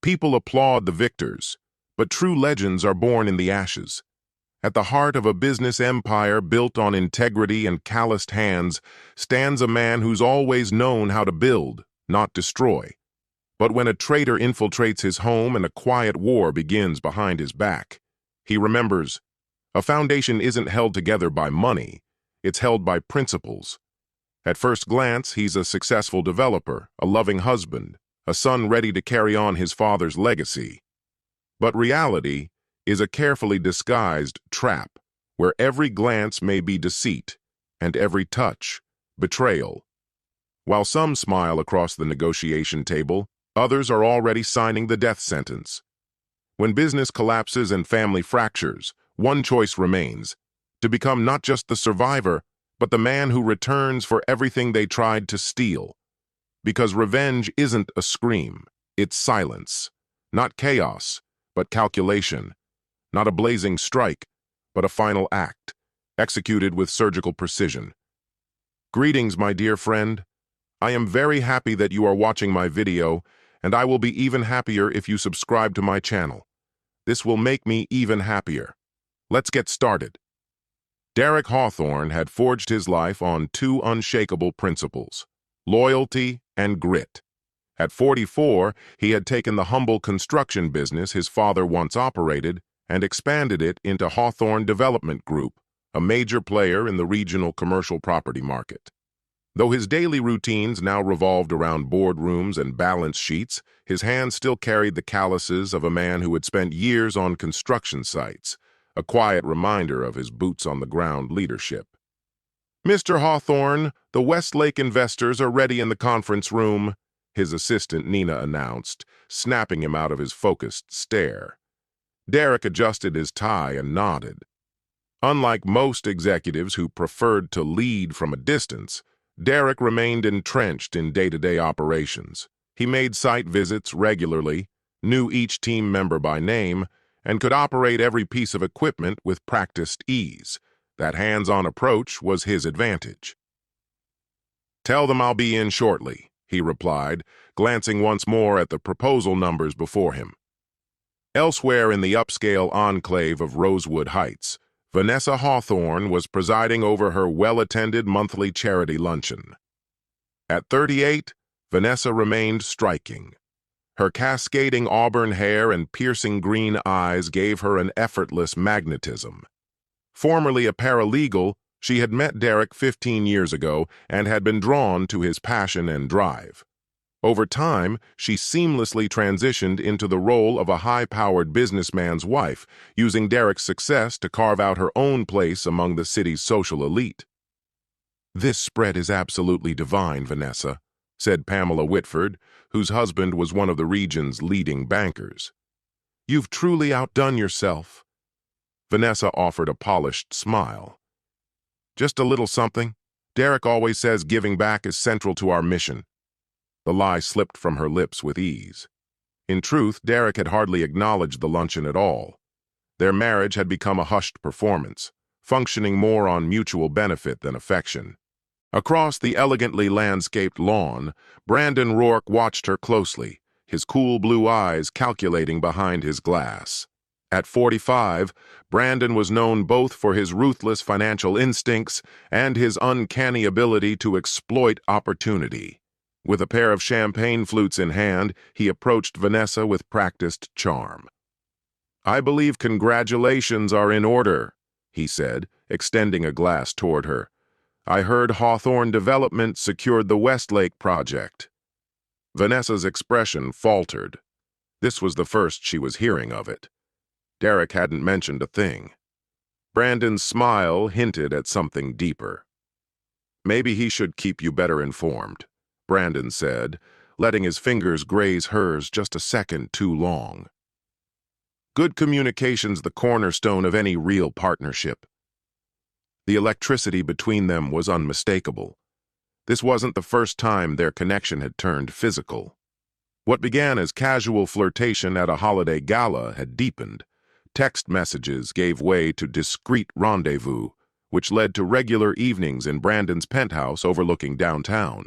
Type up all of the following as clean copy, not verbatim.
People applaud the victors, but true legends are born in the ashes. At the heart of a business empire built on integrity and calloused hands stands a man who's always known how to build, not destroy. But when a traitor infiltrates his home and a quiet war begins behind his back, he remembers, a foundation isn't held together by money, it's held by principles. At first glance, he's a successful developer, a loving husband, a son ready to carry on his father's legacy. But reality is a carefully disguised trap, where every glance may be deceit, and every touch, betrayal. While some smile across the negotiation table, others are already signing the death sentence. When business collapses and family fractures, one choice remains: to become not just the survivor, but the man who returns for everything they tried to steal. Because revenge isn't a scream, it's silence. Not chaos, but calculation. Not a blazing strike, but a final act, executed with surgical precision. Greetings, my dear friend. I am very happy that you are watching my video, and I will be even happier if you subscribe to my channel. This will make me even happier. Let's get started. Derek Hawthorne had forged his life on two unshakable principles: loyalty and grit. At 44, he had taken the humble construction business his father once operated and expanded it into Hawthorne Development Group, a major player in the regional commercial property market. Though his daily routines now revolved around boardrooms and balance sheets, his hands still carried the calluses of a man who had spent years on construction sites, a quiet reminder of his boots-on-the-ground leadership. "Mr. Hawthorne, the Westlake investors are ready in the conference room," his assistant Nina announced, snapping him out of his focused stare. Derek adjusted his tie and nodded. Unlike most executives who preferred to lead from a distance, Derek remained entrenched in day-to-day operations. He made site visits regularly, knew each team member by name, and could operate every piece of equipment with practiced ease. That hands-on approach was his advantage. "Tell them I'll be in shortly," he replied, glancing once more at the proposal numbers before him. Elsewhere in the upscale enclave of Rosewood Heights, Vanessa Hawthorne was presiding over her well-attended monthly charity luncheon. At 38, Vanessa remained striking. Her cascading auburn hair and piercing green eyes gave her an effortless magnetism. Formerly a paralegal, she had met Derek 15 years ago and had been drawn to his passion and drive. Over time, she seamlessly transitioned into the role of a high-powered businessman's wife, using Derek's success to carve out her own place among the city's social elite. "This spread is absolutely divine, Vanessa," said Pamela Whitford, whose husband was one of the region's leading bankers. "You've truly outdone yourself." Vanessa offered a polished smile. "Just a little something. Derek always says giving back is central to our mission." The lie slipped from her lips with ease. In truth, Derek had hardly acknowledged the luncheon at all. Their marriage had become a hushed performance, functioning more on mutual benefit than affection. Across the elegantly landscaped lawn, Brandon Rourke watched her closely, his cool blue eyes calculating behind his glass. At 45, Brandon was known both for his ruthless financial instincts and his uncanny ability to exploit opportunity. With a pair of champagne flutes in hand, he approached Vanessa with practiced charm. "I believe congratulations are in order," he said, extending a glass toward her. "I heard Hawthorne Development secured the Westlake project." Vanessa's expression faltered. This was the first she was hearing of it. Derek hadn't mentioned a thing. Brandon's smile hinted at something deeper. "Maybe he should keep you better informed," Brandon said, letting his fingers graze hers just a second too long. "Good communication's the cornerstone of any real partnership." The electricity between them was unmistakable. This wasn't the first time their connection had turned physical. What began as casual flirtation at a holiday gala had deepened. Text messages gave way to discreet rendezvous, which led to regular evenings in Brandon's penthouse overlooking downtown.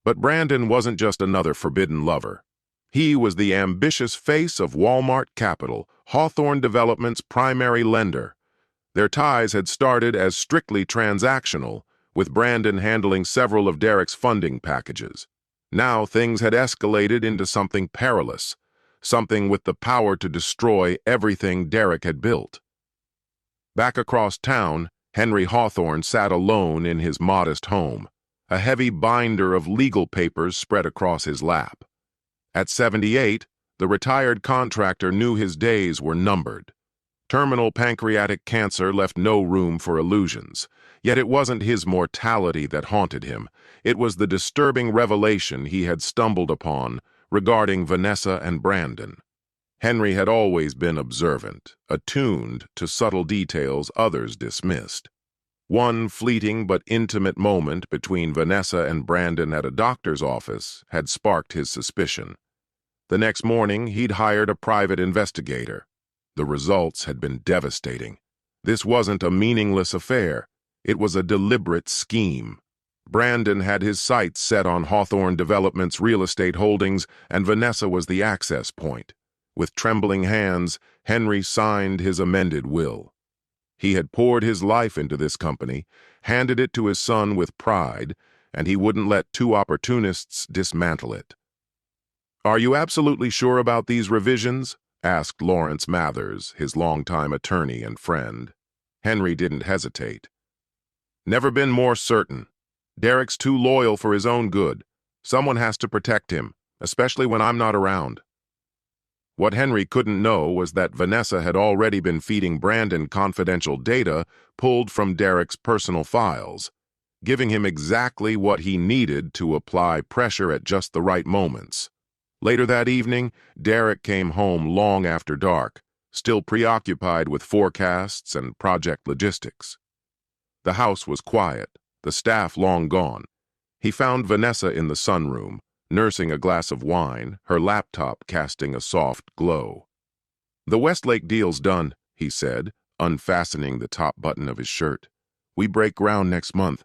But Brandon wasn't just another forbidden lover. He was the ambitious face of Walmart Capital, Hawthorne Development's primary lender. Their ties had started as strictly transactional, with Brandon handling several of Derek's funding packages. Now things had escalated into something perilous, something with the power to destroy everything Derek had built. Back across town, Henry Hawthorne sat alone in his modest home, a heavy binder of legal papers spread across his lap. At 78, the retired contractor knew his days were numbered. Terminal pancreatic cancer left no room for illusions, yet it wasn't his mortality that haunted him. It was the disturbing revelation he had stumbled upon regarding Vanessa and Brandon. Henry had always been observant, attuned to subtle details others dismissed. One fleeting but intimate moment between Vanessa and Brandon at a doctor's office had sparked his suspicion. The next morning, he'd hired a private investigator. The results had been devastating. This wasn't a meaningless affair. It was a deliberate scheme. Brandon had his sights set on Hawthorne Development's real estate holdings, and Vanessa was the access point. With trembling hands, Henry signed his amended will. He had poured his life into this company, handed it to his son with pride, and he wouldn't let two opportunists dismantle it. "Are you absolutely sure about these revisions?" asked Lawrence Mathers, his longtime attorney and friend. Henry didn't hesitate. "Never been more certain. Derek's too loyal for his own good. Someone has to protect him, especially when I'm not around." What Henry couldn't know was that Vanessa had already been feeding Brandon confidential data pulled from Derek's personal files, giving him exactly what he needed to apply pressure at just the right moments. Later that evening, Derek came home long after dark, still preoccupied with forecasts and project logistics. The house was quiet, the staff long gone. He found Vanessa in the sunroom, nursing a glass of wine, her laptop casting a soft glow. "The Westlake deal's done," he said, unfastening the top button of his shirt. "We break ground next month."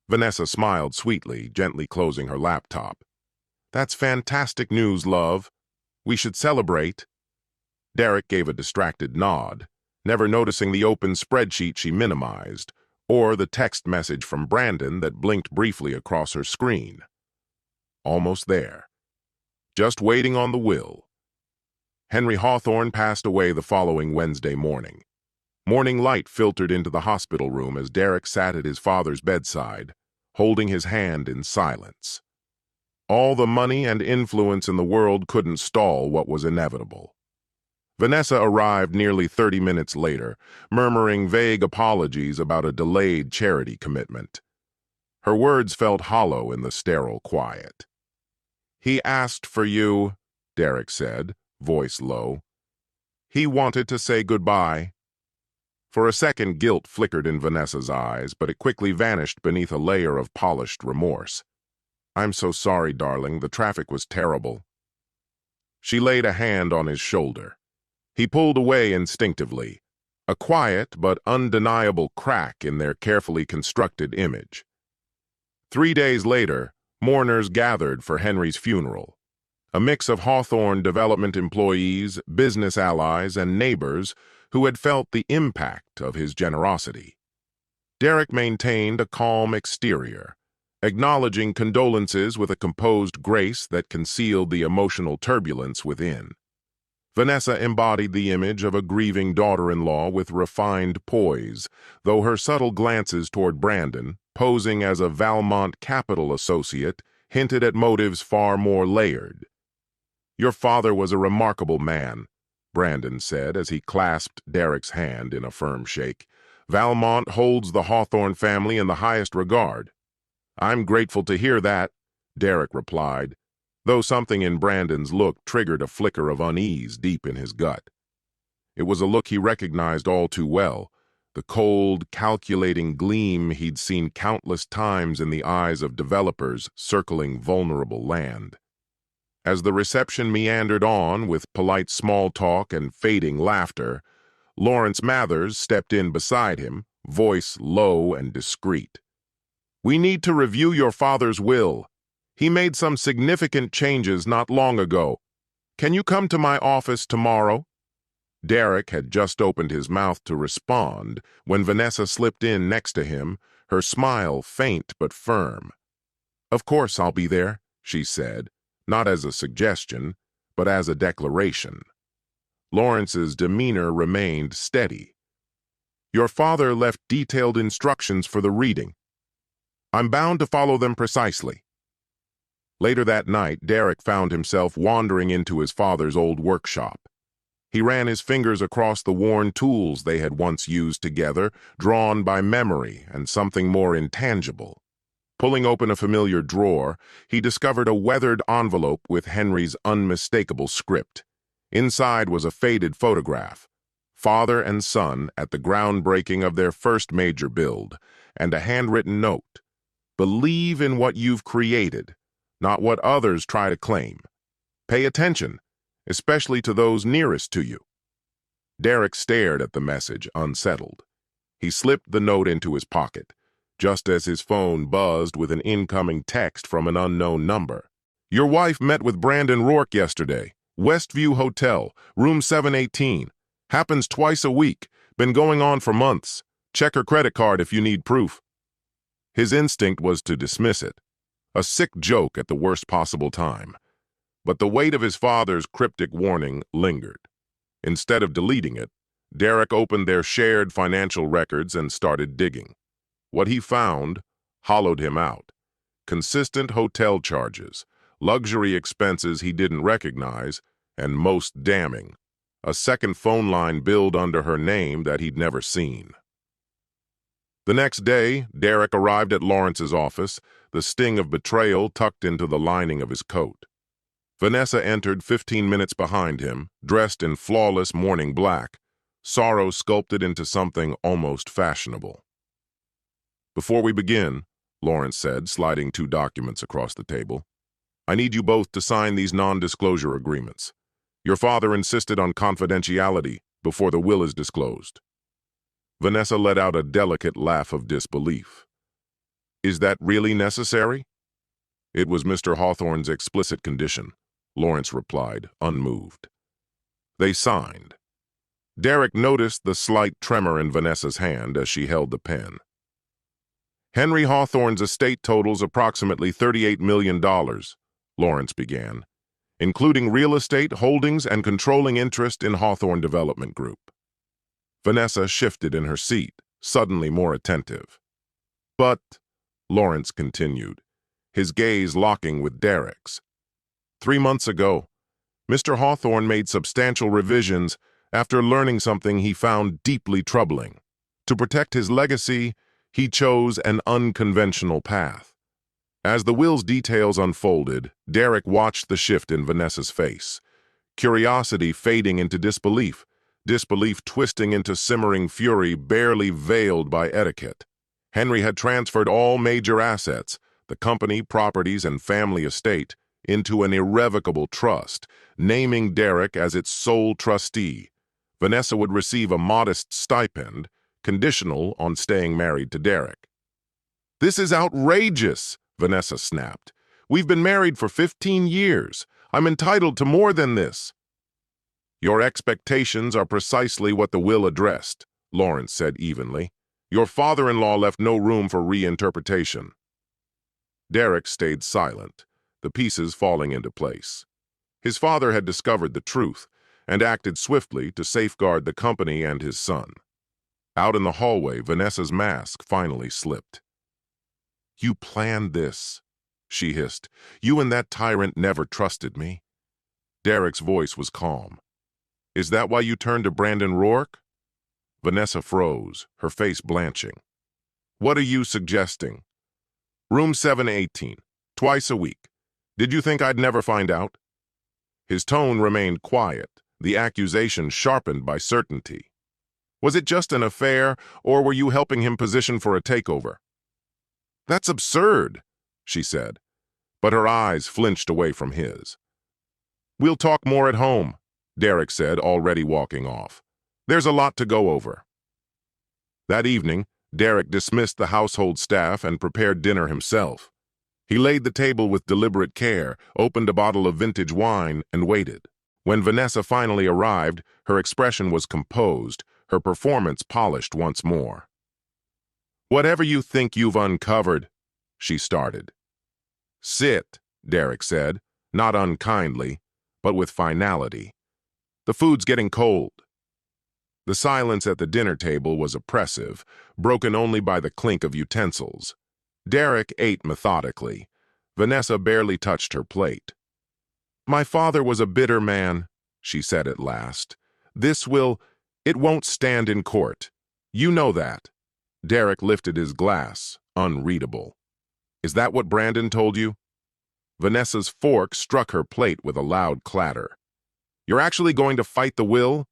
Vanessa smiled sweetly, gently closing her laptop. "That's fantastic news, love. We should celebrate." Derek gave a distracted nod, never noticing the open spreadsheet she minimized, or the text message from Brandon that blinked briefly across her screen. Almost there. Just waiting on the will. Henry Hawthorne passed away the following Wednesday morning. Morning light filtered into the hospital room as Derek sat at his father's bedside, holding his hand in silence. All the money and influence in the world couldn't stall what was inevitable. Vanessa arrived nearly 30 minutes later, murmuring vague apologies about a delayed charity commitment. Her words felt hollow in the sterile quiet. "He asked for you," Derek said, voice low. "He wanted to say goodbye." For a second, guilt flickered in Vanessa's eyes, but it quickly vanished beneath a layer of polished remorse. "I'm so sorry, darling. The traffic was terrible." She laid a hand on his shoulder. He pulled away instinctively, a quiet but undeniable crack in their carefully constructed image. 3 days later, mourners gathered for Henry's funeral. A mix of Hawthorne Development employees, business allies, and neighbors who had felt the impact of his generosity. Derek maintained a calm exterior, acknowledging condolences with a composed grace that concealed the emotional turbulence within. Vanessa embodied the image of a grieving daughter-in-law with refined poise, though her subtle glances toward Brandon, posing as a Valmont Capital associate, hinted at motives far more layered. "Your father was a remarkable man," Brandon said as he clasped Derek's hand in a firm shake. "Valmont holds the Hawthorne family in the highest regard." "I'm grateful to hear that," Derek replied, though something in Brandon's look triggered a flicker of unease deep in his gut. It was a look he recognized all too well, the cold, calculating gleam he'd seen countless times in the eyes of developers circling vulnerable land. As the reception meandered on with polite small talk and fading laughter, Lawrence Mathers stepped in beside him, voice low and discreet. "We need to review your father's will. He made some significant changes not long ago." Can you come to my office tomorrow? Derek had just opened his mouth to respond when Vanessa slipped in next to him, her smile faint but firm. Of course I'll be there, she said, not as a suggestion, but as a declaration. Lawrence's demeanor remained steady. Your father left detailed instructions for the reading. I'm bound to follow them precisely. Later that night, Derek found himself wandering into his father's old workshop. He ran his fingers across the worn tools they had once used together, drawn by memory and something more intangible. Pulling open a familiar drawer, he discovered a weathered envelope with Henry's unmistakable script. Inside was a faded photograph, father and son at the groundbreaking of their first major build, and a handwritten note. Believe in what you've created, not what others try to claim. Pay attention, especially to those nearest to you. Derek stared at the message, unsettled. He slipped the note into his pocket, just as his phone buzzed with an incoming text from an unknown number. Your wife met with Brandon Rourke yesterday. Westview Hotel, room 718. Happens twice a week. Been going on for months. Check her credit card if you need proof. His instinct was to dismiss it, a sick joke at the worst possible time. But the weight of his father's cryptic warning lingered. Instead of deleting it, Derek opened their shared financial records and started digging. What he found hollowed him out. Consistent hotel charges, luxury expenses he didn't recognize, and most damning, a second phone line billed under her name that he'd never seen. The next day, Derek arrived at Lawrence's office, the sting of betrayal tucked into the lining of his coat. Vanessa entered 15 minutes behind him, dressed in flawless morning black, sorrow sculpted into something almost fashionable. Before we begin, Lawrence said, sliding 2 documents across the table, I need you both to sign these non-disclosure agreements. Your father insisted on confidentiality before the will is disclosed. Vanessa let out a delicate laugh of disbelief. Is that really necessary? It was Mr. Hawthorne's explicit condition, Lawrence replied, unmoved. They signed. Derek noticed the slight tremor in Vanessa's hand as she held the pen. Henry Hawthorne's estate totals approximately $38 million, Lawrence began, including real estate, holdings, and controlling interest in Hawthorne Development Group. Vanessa shifted in her seat, suddenly more attentive. But, Lawrence continued, his gaze locking with Derek's. 3 months ago, Mr. Hawthorne made substantial revisions after learning something he found deeply troubling. To protect his legacy, he chose an unconventional path. As the will's details unfolded, Derek watched the shift in Vanessa's face, curiosity fading into disbelief, disbelief twisting into simmering fury barely veiled by etiquette. Henry had transferred all major assets, the company, properties, and family estate, into an irrevocable trust, naming Derek as its sole trustee. Vanessa would receive a modest stipend, conditional on staying married to Derek. This is outrageous, Vanessa snapped. We've been married for 15 years. I'm entitled to more than this. Your expectations are precisely what the will addressed, Lawrence said evenly. Your father-in-law left no room for reinterpretation. Derek stayed silent, the pieces falling into place. His father had discovered the truth and acted swiftly to safeguard the company and his son. Out in the hallway, Vanessa's mask finally slipped. You planned this, she hissed. You and that tyrant never trusted me. Derek's voice was calm. Is that why you turned to Brandon Rourke? Vanessa froze, her face blanching. What are you suggesting? Room 718, twice a week. Did you think I'd never find out? His tone remained quiet, the accusation sharpened by certainty. Was it just an affair, or were you helping him position for a takeover? That's absurd, she said, but her eyes flinched away from his. We'll talk more at home, Derek said, already walking off. There's a lot to go over. That evening, Derek dismissed the household staff and prepared dinner himself. He laid the table with deliberate care, opened a bottle of vintage wine, and waited. When Vanessa finally arrived, her expression was composed, her performance polished once more. "Whatever you think you've uncovered," she started. "Sit," Derek said, not unkindly, but with finality. "The food's getting cold." The silence at the dinner table was oppressive, broken only by the clink of utensils. Derek ate methodically. Vanessa barely touched her plate. "My father was a bitter man," she said at last. It won't stand in court. You know that." Derek lifted his glass, unreadable. "Is that what Brandon told you?" Vanessa's fork struck her plate with a loud clatter. "You're actually going to fight the will?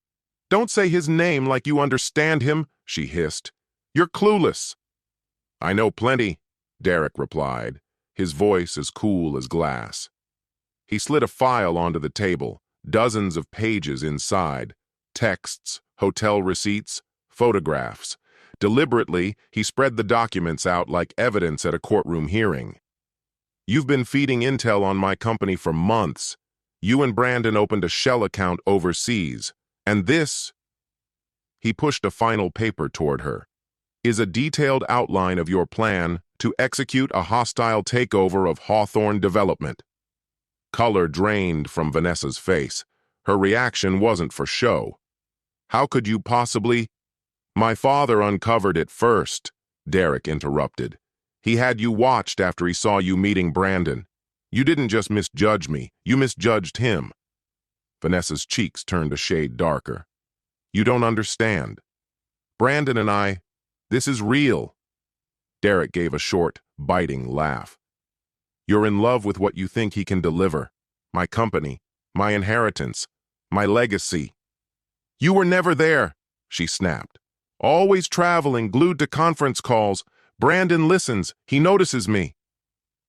Don't say his name like you understand him," she hissed. "You're clueless." "I know plenty," Derek replied, his voice as cool as glass. He slid a file onto the table, dozens of pages inside, texts, hotel receipts, photographs. Deliberately, he spread the documents out like evidence at a courtroom hearing. "You've been feeding intel on my company for months. You and Brandon opened a shell account overseas. And this," he pushed a final paper toward her, "is a detailed outline of your plan to execute a hostile takeover of Hawthorne Development." Color drained from Vanessa's face. Her reaction wasn't for show. "How could you possibly—" "My father uncovered it first," Derek interrupted. "He had you watched after he saw you meeting Brandon. You didn't just misjudge me, you misjudged him." Vanessa's cheeks turned a shade darker. "You don't understand. Brandon and this is real." Derek gave a short, biting laugh. "You're in love with what you think he can deliver. My company, my inheritance, my legacy." "You were never there," she snapped. "Always traveling, glued to conference calls. Brandon listens. He notices me."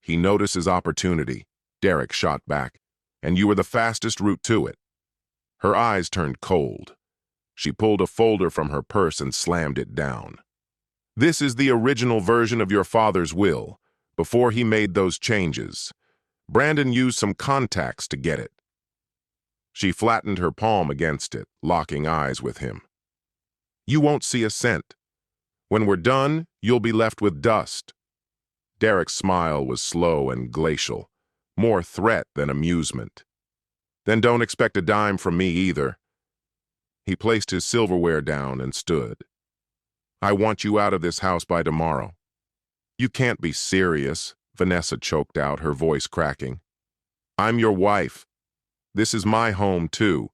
"He notices opportunity," Derek shot back. "And you were the fastest route to it." Her eyes turned cold. She pulled a folder from her purse and slammed it down. "This is the original version of your father's will, before he made those changes. Brandon used some contacts to get it." She flattened her palm against it, locking eyes with him. "You won't see a cent. When we're done, you'll be left with dust." Derek's smile was slow and glacial, more threat than amusement. "Then don't expect a dime from me either." He placed his silverware down and stood. "I want you out of this house by tomorrow." "You can't be serious," Vanessa choked out, her voice cracking. "I'm your wife. This is my home, too."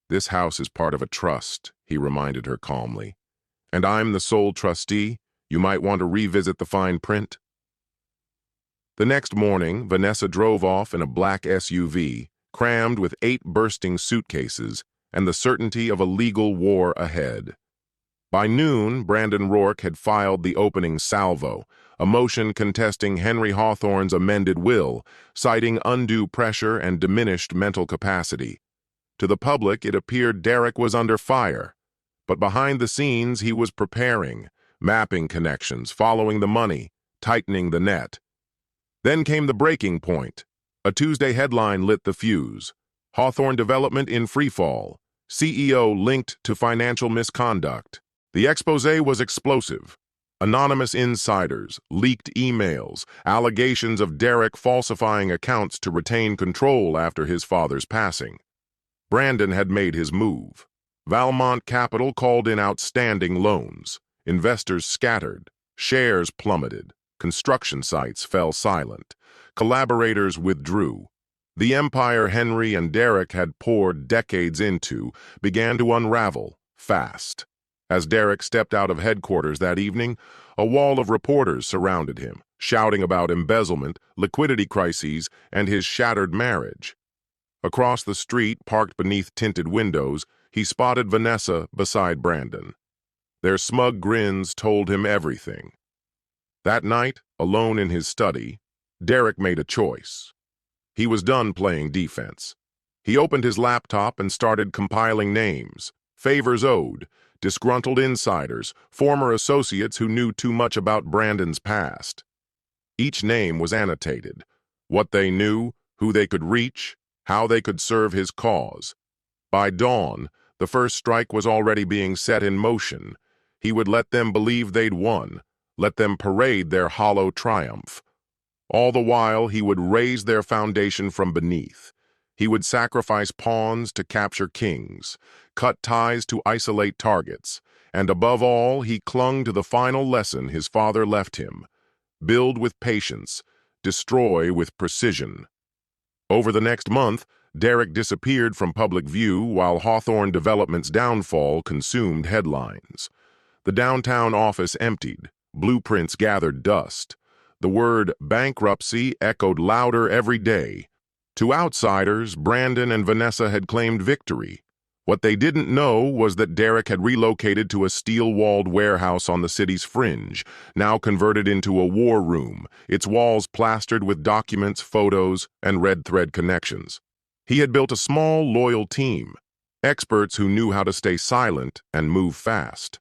"This house is part of a trust," he reminded her calmly. "And I'm the sole trustee. You might want to revisit the fine print." The next morning, Vanessa drove off in a black SUV, crammed with 8 bursting suitcases and the certainty of a legal war ahead. By noon, Brandon Rourke had filed the opening salvo, a motion contesting Henry Hawthorne's amended will, citing undue pressure and diminished mental capacity. To the public, it appeared Derek was under fire, but behind the scenes he was preparing, mapping connections, following the money, tightening the net. Then came the breaking point. A Tuesday headline lit the fuse. Hawthorne Development in freefall. CEO linked to financial misconduct. The exposé was explosive. Anonymous insiders, leaked emails, allegations of Derek falsifying accounts to retain control after his father's passing. Brandon had made his move. Valmont Capital called in outstanding loans. Investors scattered. Shares plummeted. Construction sites fell silent. Collaborators withdrew. The empire Henry and Derek had poured decades into began to unravel fast. As Derek stepped out of headquarters that evening, a wall of reporters surrounded him, shouting about embezzlement, liquidity crises, and his shattered marriage. Across the street, parked beneath tinted windows, he spotted Vanessa beside Brandon. Their smug grins told him everything. That night, alone in his study, Derek made a choice. He was done playing defense. He opened his laptop and started compiling names, favors owed, disgruntled insiders, former associates who knew too much about Brandon's past. Each name was annotated. What they knew, who they could reach, how they could serve his cause. By dawn, the first strike was already being set in motion. He would let them believe they'd won, let them parade their hollow triumph. All the while, he would raise their foundation from beneath. He would sacrifice pawns to capture kings, cut ties to isolate targets, and above all, he clung to the final lesson his father left him: build with patience, destroy with precision. Over the next month, Derek disappeared from public view while Hawthorne Development's downfall consumed headlines. The downtown office emptied, blueprints gathered dust. The word bankruptcy echoed louder every day. To outsiders, Brandon and Vanessa had claimed victory. What they didn't know was that Derek had relocated to a steel-walled warehouse on the city's fringe, now converted into a war room, its walls plastered with documents, photos, and red thread connections. He had built a small, loyal team, experts who knew how to stay silent and move fast.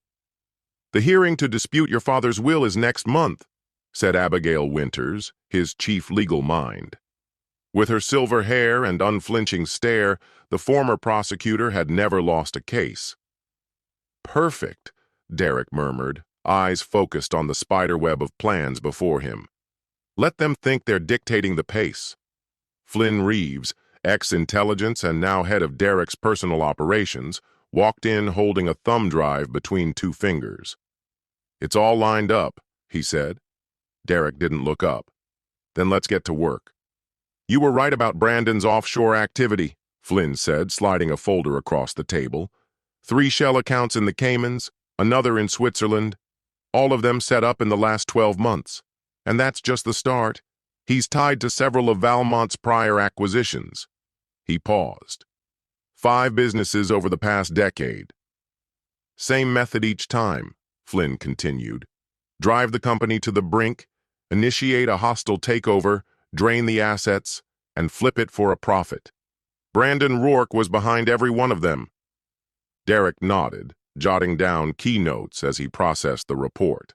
"The hearing to dispute your father's will is next month," said Abigail Winters, his chief legal mind. With her silver hair and unflinching stare, the former prosecutor had never lost a case. "Perfect," Derek murmured, eyes focused on the spiderweb of plans before him. "Let them think they're dictating the pace." Flynn Reeves, ex-intelligence and now head of Derek's personal operations, walked in holding a thumb drive between two fingers. "It's all lined up," he said. Derek didn't look up. "Then let's get to work." "You were right about Brandon's offshore activity," Flynn said, sliding a folder across the table. 3 shell accounts in the Caymans, another in Switzerland, all of them set up in the last 12 months. And that's just the start. He's tied to several of Valmont's prior acquisitions. He paused. 5 businesses over the past decade. Same method each time, Flynn continued. Drive the company to the brink, initiate a hostile takeover, drain the assets, and flip it for a profit. Brandon Rourke was behind every one of them. Derek nodded, jotting down keynotes as he processed the report.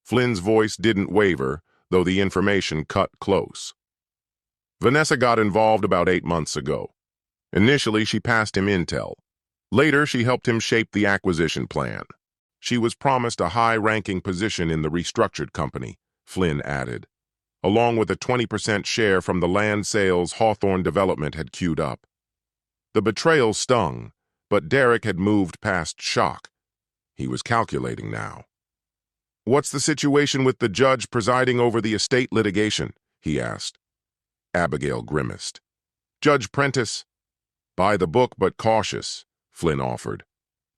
Flynn's voice didn't waver, though the information cut close. Vanessa got involved about 8 months ago. Initially, she passed him intel. Later, she helped him shape the acquisition plan. She was promised a high-ranking position in the restructured company, Flynn added, along with a 20% share from the land sales Hawthorne Development had queued up. The betrayal stung, but Derek had moved past shock. He was calculating now. "What's the situation with the judge presiding over the estate litigation?" he asked. Abigail grimaced. "Judge Prentice." "By the book but cautious," Flynn offered.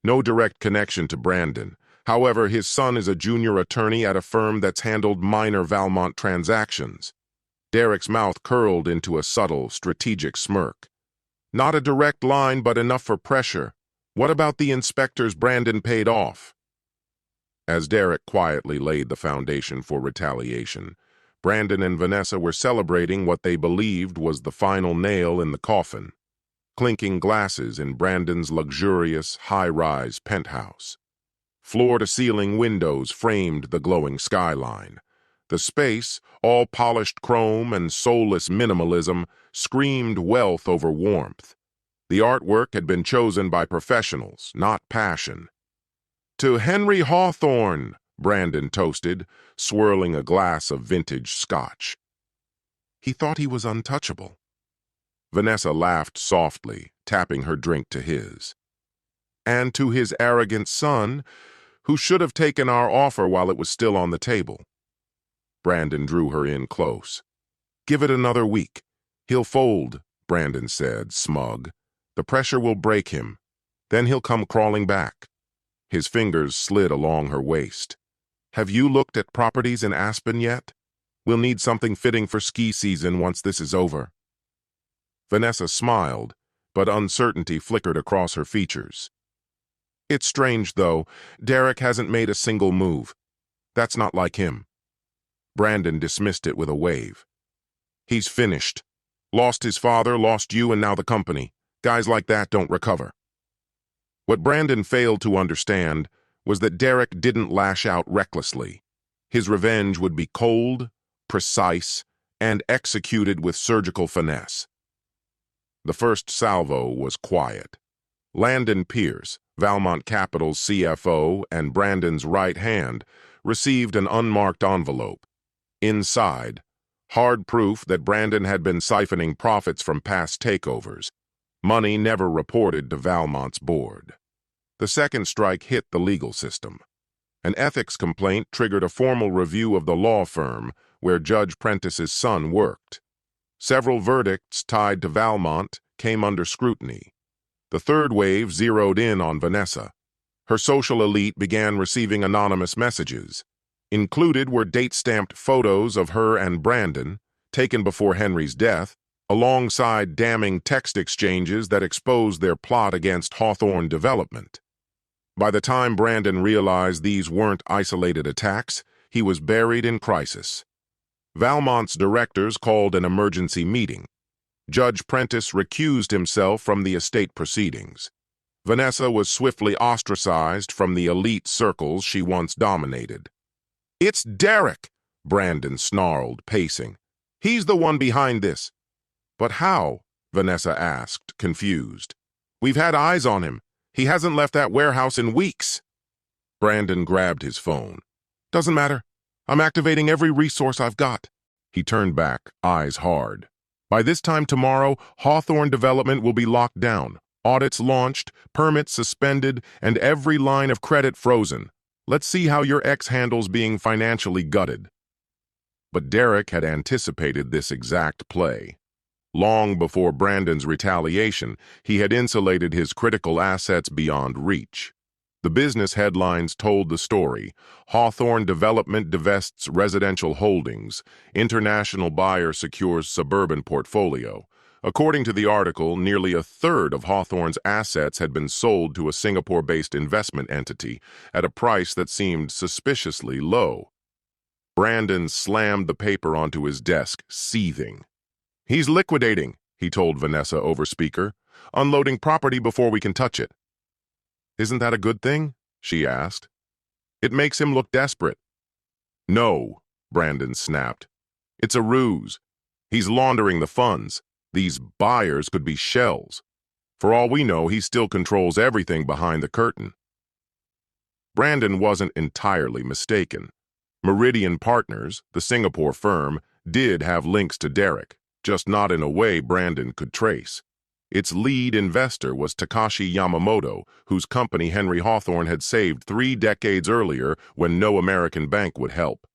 "No direct connection to Brandon. However, his son is a junior attorney at a firm that's handled minor Valmont transactions." Derek's mouth curled into a subtle, strategic smirk. "Not a direct line, but enough for pressure. What about the inspectors Brandon paid off?" As Derek quietly laid the foundation for retaliation, Brandon and Vanessa were celebrating what they believed was the final nail in the coffin. Clinking glasses in Brandon's luxurious, high-rise penthouse. Floor-to-ceiling windows framed the glowing skyline. The space, all polished chrome and soulless minimalism, screamed wealth over warmth. The artwork had been chosen by professionals, not passion. "To Henry Hawthorne," Brandon toasted, swirling a glass of vintage scotch. He thought he was untouchable. Vanessa laughed softly, tapping her drink to his. "And to his arrogant son, who should have taken our offer while it was still on the table." Brandon drew her in close. "Give it another week. He'll fold," Brandon said, smug. "The pressure will break him. Then he'll come crawling back." His fingers slid along her waist. "Have you looked at properties in Aspen yet? We'll need something fitting for ski season once this is over." Vanessa smiled, but uncertainty flickered across her features. "It's strange, though. Derek hasn't made a single move. That's not like him." Brandon dismissed it with a wave. "He's finished. Lost his father, lost you, and now the company. Guys like that don't recover." What Brandon failed to understand was that Derek didn't lash out recklessly. His revenge would be cold, precise, and executed with surgical finesse. The first salvo was quiet. Landon Pierce, Valmont Capital's CFO and Brandon's right hand, received an unmarked envelope. Inside, hard proof that Brandon had been siphoning profits from past takeovers, money never reported to Valmont's board. The second strike hit the legal system. An ethics complaint triggered a formal review of the law firm where Judge Prentice's son worked. Several verdicts tied to Valmont came under scrutiny. The third wave zeroed in on Vanessa. Her social elite began receiving anonymous messages. Included were date-stamped photos of her and Brandon, taken before Henry's death, alongside damning text exchanges that exposed their plot against Hawthorne Development. By the time Brandon realized these weren't isolated attacks, he was buried in crisis. Valmont's directors called an emergency meeting. Judge Prentice recused himself from the estate proceedings. Vanessa was swiftly ostracized from the elite circles she once dominated. "It's Derek," Brandon snarled, pacing. "He's the one behind this." "But how?" Vanessa asked, confused. "We've had eyes on him. He hasn't left that warehouse in weeks." Brandon grabbed his phone. "Doesn't matter. I'm activating every resource I've got." He turned back, eyes hard. "By this time tomorrow, Hawthorne Development will be locked down, audits launched, permits suspended, and every line of credit frozen. Let's see how your ex handles being financially gutted." But Derek had anticipated this exact play. Long before Brandon's retaliation, he had insulated his critical assets beyond reach. The business headlines told the story. Hawthorne Development divests residential holdings. International buyer secures suburban portfolio. According to the article, nearly a third of Hawthorne's assets had been sold to a Singapore-based investment entity at a price that seemed suspiciously low. Brandon slammed the paper onto his desk, seething. "He's liquidating," he told Vanessa over speaker, "unloading property before we can touch it." "Isn't that a good thing?" she asked. "It makes him look desperate." "No," Brandon snapped. "It's a ruse. He's laundering the funds. These buyers could be shells. For all we know, he still controls everything behind the curtain." Brandon wasn't entirely mistaken. Meridian Partners, the Singapore firm, did have links to Derek, just not in a way Brandon could trace. Its lead investor was Takashi Yamamoto, whose company Henry Hawthorne had saved 3 decades earlier when no American bank would help.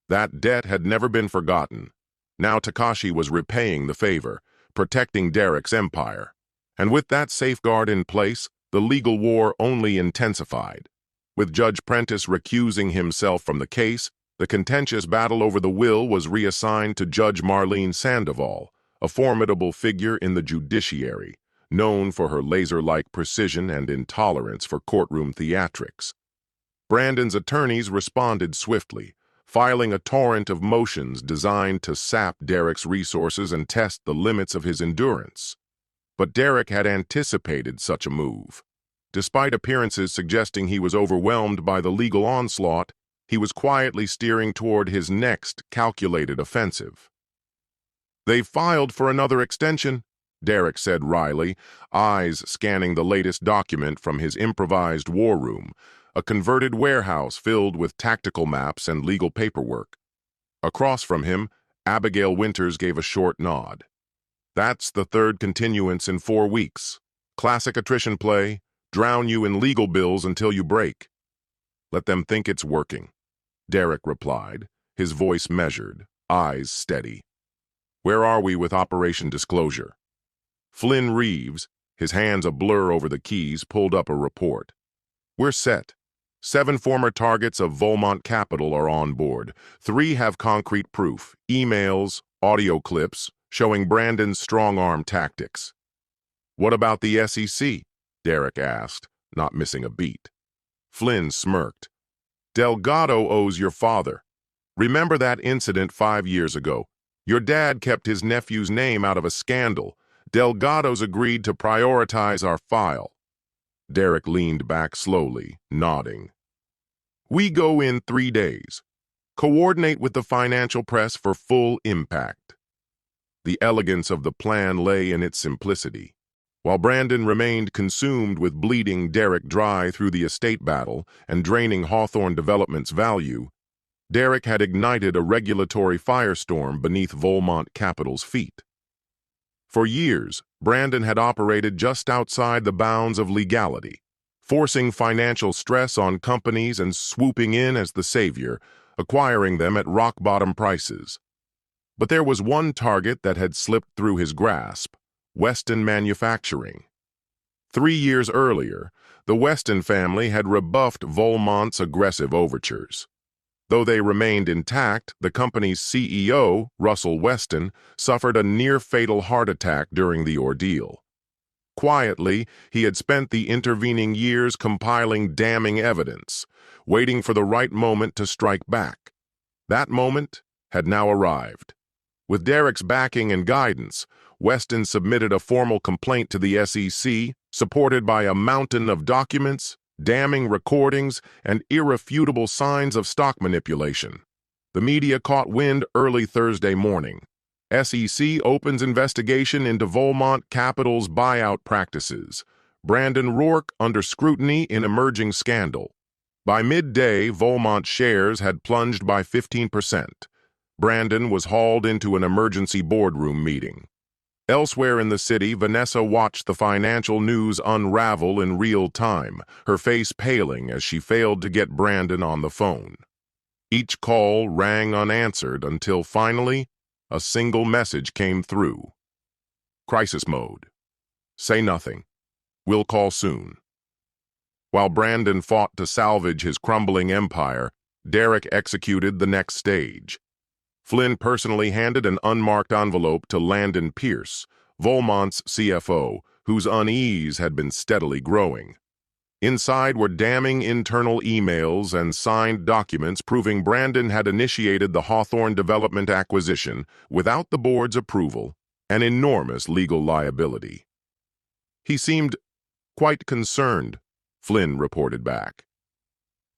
That debt had never been forgotten. Now Takashi was repaying the favor, protecting Derek's empire. And with that safeguard in place, the legal war only intensified. With Judge Prentice recusing himself from the case, the contentious battle over the will was reassigned to Judge Marlene Sandoval, a formidable figure in the judiciary, known for her laser-like precision and intolerance for courtroom theatrics. Brandon's attorneys responded swiftly, filing a torrent of motions designed to sap Derek's resources and test the limits of his endurance. But Derek had anticipated such a move. Despite appearances suggesting he was overwhelmed by the legal onslaught, he was quietly steering toward his next calculated offensive. "They've filed for another extension," Derek said wryly, eyes scanning the latest document from his improvised war room, a converted warehouse filled with tactical maps and legal paperwork. Across from him, Abigail Winters gave a short nod. "That's the third continuance in 4 weeks. Classic attrition play, drown you in legal bills until you break." "Let them think it's working," Derek replied, his voice measured, eyes steady. "Where are we with Operation Disclosure?" Flynn Reeves, his hands a blur over the keys, pulled up a report. "We're set. 7 former targets of Valmont Capital are on board. 3 have concrete proof, emails, audio clips, showing Brandon's strong-arm tactics." "What about the SEC?" Derek asked, not missing a beat. Flynn smirked. "Delgado owes your father. Remember that incident 5 years ago? Your dad kept his nephew's name out of a scandal. Delgado's agreed to prioritize our file." Derek leaned back slowly, nodding. "We go in 3 days. Coordinate with the financial press for full impact." The elegance of the plan lay in its simplicity. While Brandon remained consumed with bleeding Derek dry through the estate battle and draining Hawthorne Development's value, Derek had ignited a regulatory firestorm beneath Volmont Capital's feet. For years, Brandon had operated just outside the bounds of legality, forcing financial stress on companies and swooping in as the savior, acquiring them at rock-bottom prices. But there was one target that had slipped through his grasp: Weston Manufacturing. 3 years earlier, the Weston family had rebuffed Volmont's aggressive overtures. Though they remained intact, the company's CEO, Russell Weston, suffered a near-fatal heart attack during the ordeal. Quietly, he had spent the intervening years compiling damning evidence, waiting for the right moment to strike back. That moment had now arrived. With Derek's backing and guidance, Weston submitted a formal complaint to the SEC, supported by a mountain of documents, damning recordings, and irrefutable signs of stock manipulation. The media caught wind early Thursday morning. SEC opens investigation into Volmont Capital's buyout practices. Brandon Rourke under scrutiny in emerging scandal. By midday, Volmont shares had plunged by 15%. Brandon was hauled into an emergency boardroom meeting. Elsewhere in the city, Vanessa watched the financial news unravel in real time, her face paling as she failed to get Brandon on the phone. Each call rang unanswered until finally, a single message came through. Crisis mode. Say nothing. We'll call soon. While Brandon fought to salvage his crumbling empire, Derek executed the next stage. Flynn personally handed an unmarked envelope to Landon Pierce, Volmont's CFO, whose unease had been steadily growing. Inside were damning internal emails and signed documents proving Brandon had initiated the Hawthorne Development acquisition without the board's approval, an enormous legal liability. He seemed quite concerned, Flynn reported back.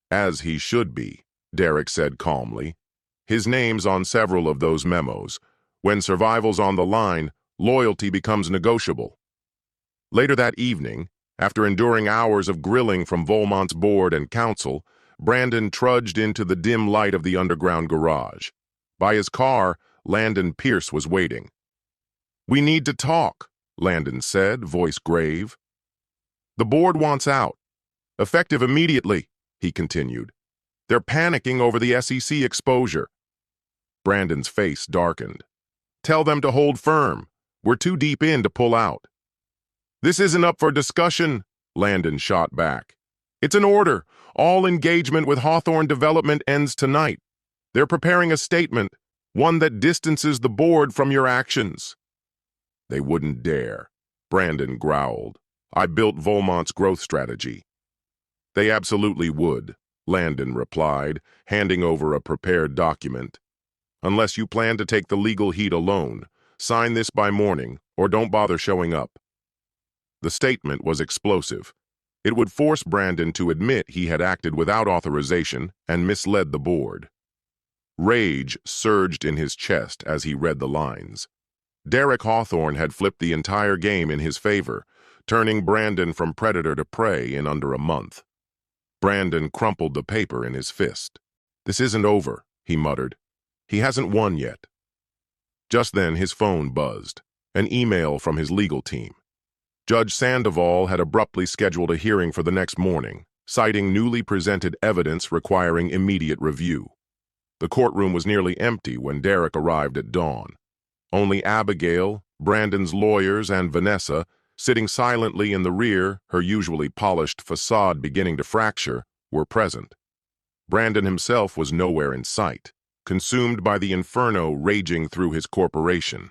As he should be, Derek said calmly. His name's on several of those memos. When survival's on the line, loyalty becomes negotiable. Later that evening, after enduring hours of grilling from Volmont's board and council, Brandon trudged into the dim light of the underground garage. By his car, Landon Pierce was waiting. "We need to talk," Landon said, voice grave. "The board wants out. Effective immediately," he continued. "They're panicking over the SEC exposure." Brandon's face darkened. "Tell them to hold firm. We're too deep in to pull out." "This isn't up for discussion," Landon shot back. "It's an order. All engagement with Hawthorne Development ends tonight. They're preparing a statement, one that distances the board from your actions." "They wouldn't dare," Brandon growled. "I built Volmont's growth strategy." "They absolutely would," Landon replied, handing over a prepared document. "Unless you plan to take the legal heat alone, sign this by morning or don't bother showing up." The statement was explosive. It would force Brandon to admit he had acted without authorization and misled the board. Rage surged in his chest as he read the lines. Derek Hawthorne had flipped the entire game in his favor, turning Brandon from predator to prey in under a month. Brandon crumpled the paper in his fist. "This isn't over," he muttered. "He hasn't won yet." Just then his phone buzzed, an email from his legal team. Judge Sandoval had abruptly scheduled a hearing for the next morning, citing newly presented evidence requiring immediate review. The courtroom was nearly empty when Derek arrived at dawn. Only Abigail, Brandon's lawyers, and Vanessa, sitting silently in the rear, her usually polished facade beginning to fracture, were present. Brandon himself was nowhere in sight, consumed by the inferno raging through his corporation.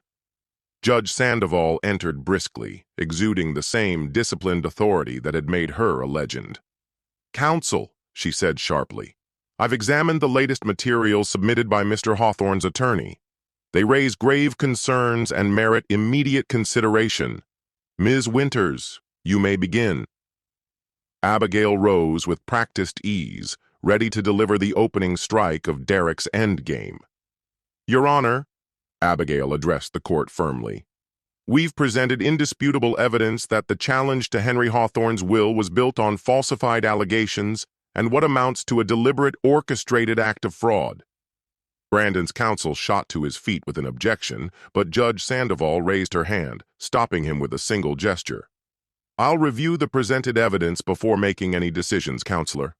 Judge Sandoval entered briskly, exuding the same disciplined authority that had made her a legend. "Counsel," she said sharply, "I've examined the latest materials submitted by Mr. Hawthorne's attorney. They raise grave concerns and merit immediate consideration. Ms. Winters, you may begin." Abigail rose with practiced ease, ready to deliver the opening strike of Derek's endgame. "Your Honor, Abigail addressed the court firmly. We've presented indisputable evidence that the challenge to Henry Hawthorne's will was built on falsified allegations and what amounts to a deliberate, orchestrated act of fraud. Brandon's counsel shot to his feet with an objection, but Judge Sandoval raised her hand, stopping him with a single gesture. I'll review the presented evidence before making any decisions, counselor.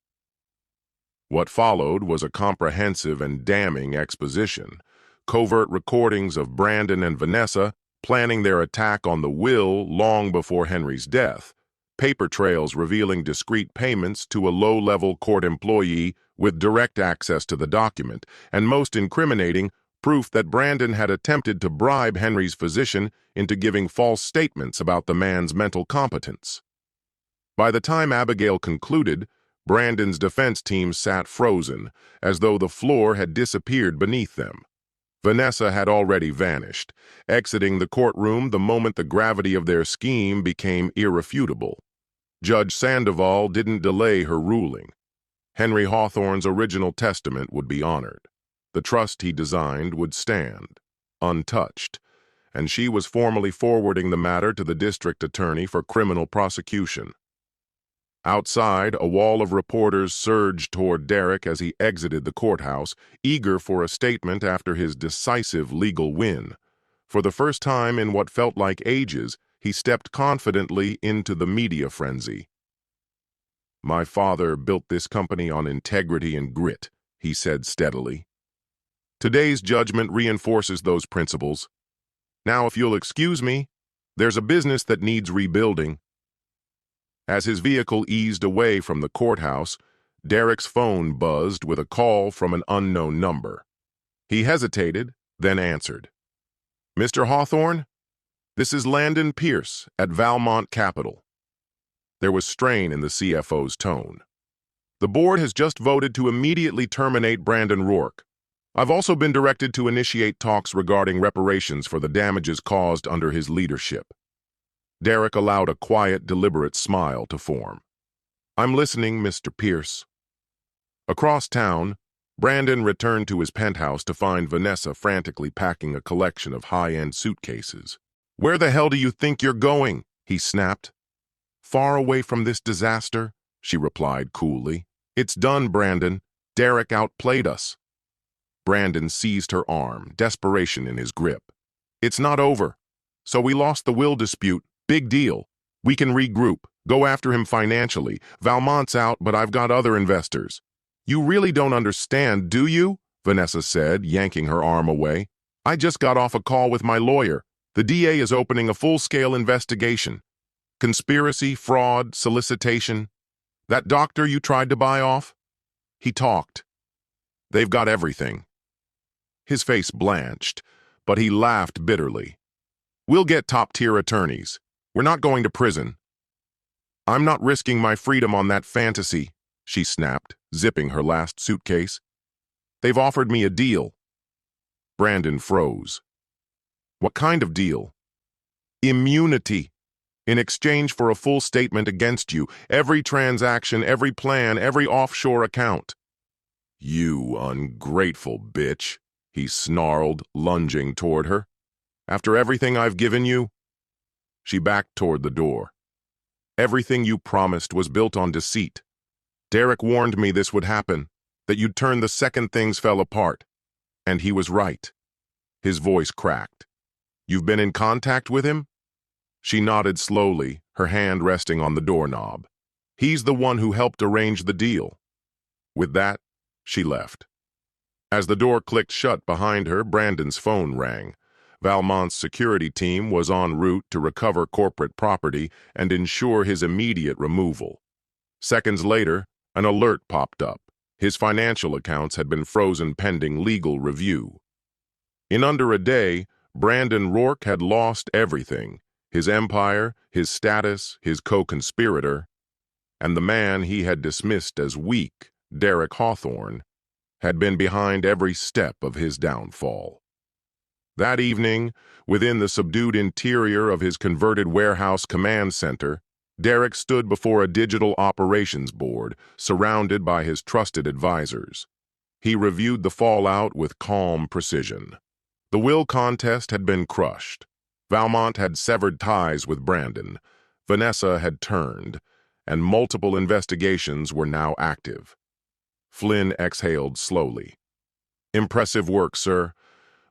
What followed was a comprehensive and damning exposition. Covert recordings of Brandon and Vanessa planning their attack on the will long before Henry's death, paper trails revealing discreet payments to a low-level court employee with direct access to the document, and most incriminating, proof that Brandon had attempted to bribe Henry's physician into giving false statements about the man's mental competence. By the time Abigail concluded, Brandon's defense team sat frozen, as though the floor had disappeared beneath them. Vanessa had already vanished, exiting the courtroom the moment the gravity of their scheme became irrefutable. Judge Sandoval didn't delay her ruling. Henry Hawthorne's original testament would be honored. The trust he designed would stand, untouched, and she was formally forwarding the matter to the district attorney for criminal prosecution. Outside, a wall of reporters surged toward Derek as he exited the courthouse, eager for a statement after his decisive legal win. For the first time in what felt like ages, he stepped confidently into the media frenzy. My father built this company on integrity and grit, he said steadily. Today's judgment reinforces those principles. Now, if you'll excuse me, there's a business that needs rebuilding. As his vehicle eased away from the courthouse, Derek's phone buzzed with a call from an unknown number. He hesitated, then answered. Mr. Hawthorne? This is Landon Pierce at Valmont Capital. There was strain in the CFO's tone. The board has just voted to immediately terminate Brandon Rourke. I've also been directed to initiate talks regarding reparations for the damages caused under his leadership. Derek allowed a quiet, deliberate smile to form. I'm listening, Mr. Pierce. Across town, Brandon returned to his penthouse to find Vanessa frantically packing a collection of high-end suitcases. Where the hell do you think you're going? He snapped. Far away from this disaster, she replied coolly. It's done, Brandon. Derek outplayed us. Brandon seized her arm, desperation in his grip. It's not over. So we lost the will dispute. Big deal. We can regroup, go after him financially. Valmont's out, but I've got other investors. You really don't understand, do you? Vanessa said, yanking her arm away. I just got off a call with my lawyer. The DA is opening a full-scale investigation. Conspiracy, fraud, solicitation. That doctor you tried to buy off? He talked. They've got everything. His face blanched, but he laughed bitterly. We'll get top-tier attorneys. We're not going to prison. I'm not risking my freedom on that fantasy, she snapped, zipping her last suitcase. They've offered me a deal. Brandon froze. What kind of deal? Immunity. In exchange for a full statement against you, every transaction, every plan, every offshore account. You ungrateful bitch, he snarled, lunging toward her. After everything I've given you? She backed toward the door. Everything you promised was built on deceit. Derek warned me this would happen, that you'd turn the second things fell apart. And he was right. His voice cracked. You've been in contact with him? She nodded slowly, her hand resting on the doorknob. He's the one who helped arrange the deal. With that, she left. As the door clicked shut behind her, Brandon's phone rang. Valmont's security team was en route to recover corporate property and ensure his immediate removal. Seconds later, an alert popped up. His financial accounts had been frozen pending legal review. In under a day, Brandon Rourke had lost everything: his empire, his status, his co-conspirator, and the man he had dismissed as weak, Derek Hawthorne, had been behind every step of his downfall. That evening, within the subdued interior of his converted warehouse command center, Derek stood before a digital operations board, surrounded by his trusted advisors. He reviewed the fallout with calm precision. The will contest had been crushed. Valmont had severed ties with Brandon. Vanessa had turned, and multiple investigations were now active. Flynn exhaled slowly. "Impressive work, sir.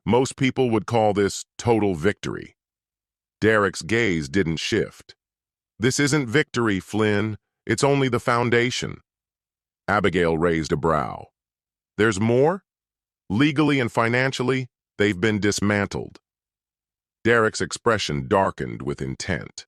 Most people would call this total victory." Derek's gaze didn't shift. "This isn't victory, Flynn. It's only the foundation." Abigail raised a brow. "There's more? Legally and financially, they've been dismantled." Derek's expression darkened with intent.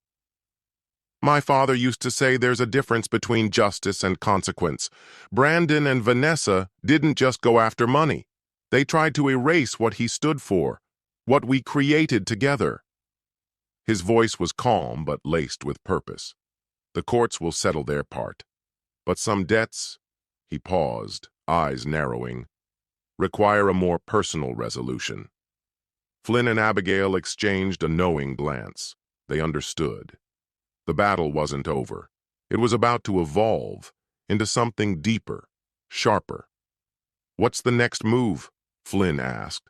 "My father used to say there's a difference between justice and consequence. Brandon and Vanessa didn't just go after money. They tried to erase what he stood for, what we created together." His voice was calm but laced with purpose. "The courts will settle their part. But some debts," he paused, eyes narrowing, "require a more personal resolution." Flynn and Abigail exchanged a knowing glance. They understood. The battle wasn't over. It was about to evolve into something deeper, sharper. "What's the next move?" Flynn asked.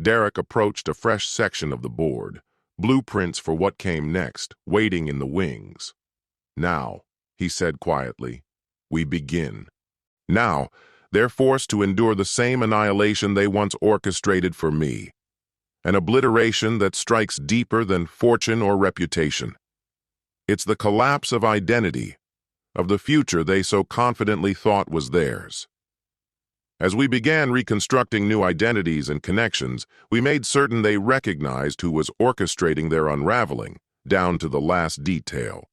Derek approached a fresh section of the board, blueprints for what came next, waiting in the wings. "Now," he said quietly, "we begin." Now, they're forced to endure the same annihilation they once orchestrated for me. An obliteration that strikes deeper than fortune or reputation. It's the collapse of identity, of the future they so confidently thought was theirs. As we began reconstructing new identities and connections, we made certain they recognized who was orchestrating their unraveling, down to the last detail.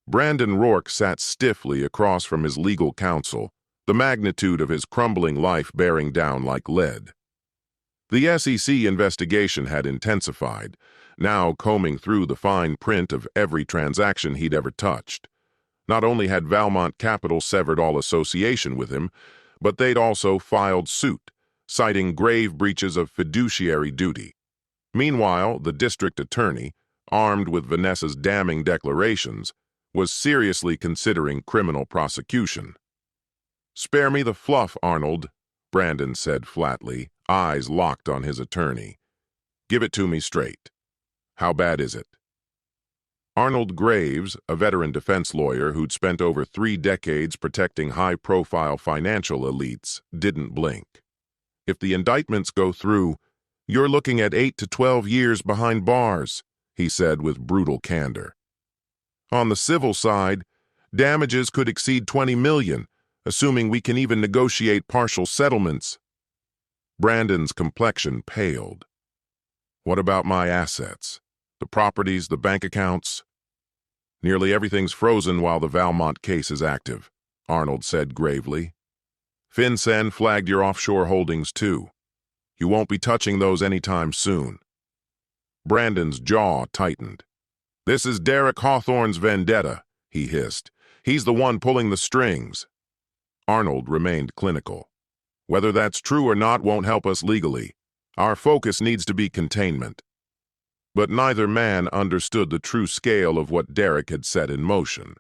Brandon Rourke sat stiffly across from his legal counsel, the magnitude of his crumbling life bearing down like lead. The SEC investigation had intensified, now combing through the fine print of every transaction he'd ever touched. Not only had Valmont Capital severed all association with him, but they'd also filed suit, citing grave breaches of fiduciary duty. Meanwhile, the district attorney, armed with Vanessa's damning declarations, was seriously considering criminal prosecution. "Spare me the fluff, Arnold," Brandon said flatly, eyes locked on his attorney. "Give it to me straight. How bad is it?" Arnold Graves, a veteran defense lawyer who'd spent over 3 decades protecting high-profile financial elites, didn't blink. "If the indictments go through, you're looking at 8 to 12 years behind bars," he said with brutal candor. "On the civil side, damages could exceed $20 million, assuming we can even negotiate partial settlements." Brandon's complexion paled. "What about my assets? The properties, the bank accounts?" "Nearly everything's frozen while the Valmont case is active," Arnold said gravely. "FinCEN flagged your offshore holdings too. You won't be touching those anytime soon." Brandon's jaw tightened. "This is Derek Hawthorne's vendetta," he hissed. "He's the one pulling the strings." Arnold remained clinical. "Whether that's true or not won't help us legally. Our focus needs to be containment." But neither man understood the true scale of what Derek had set in motion.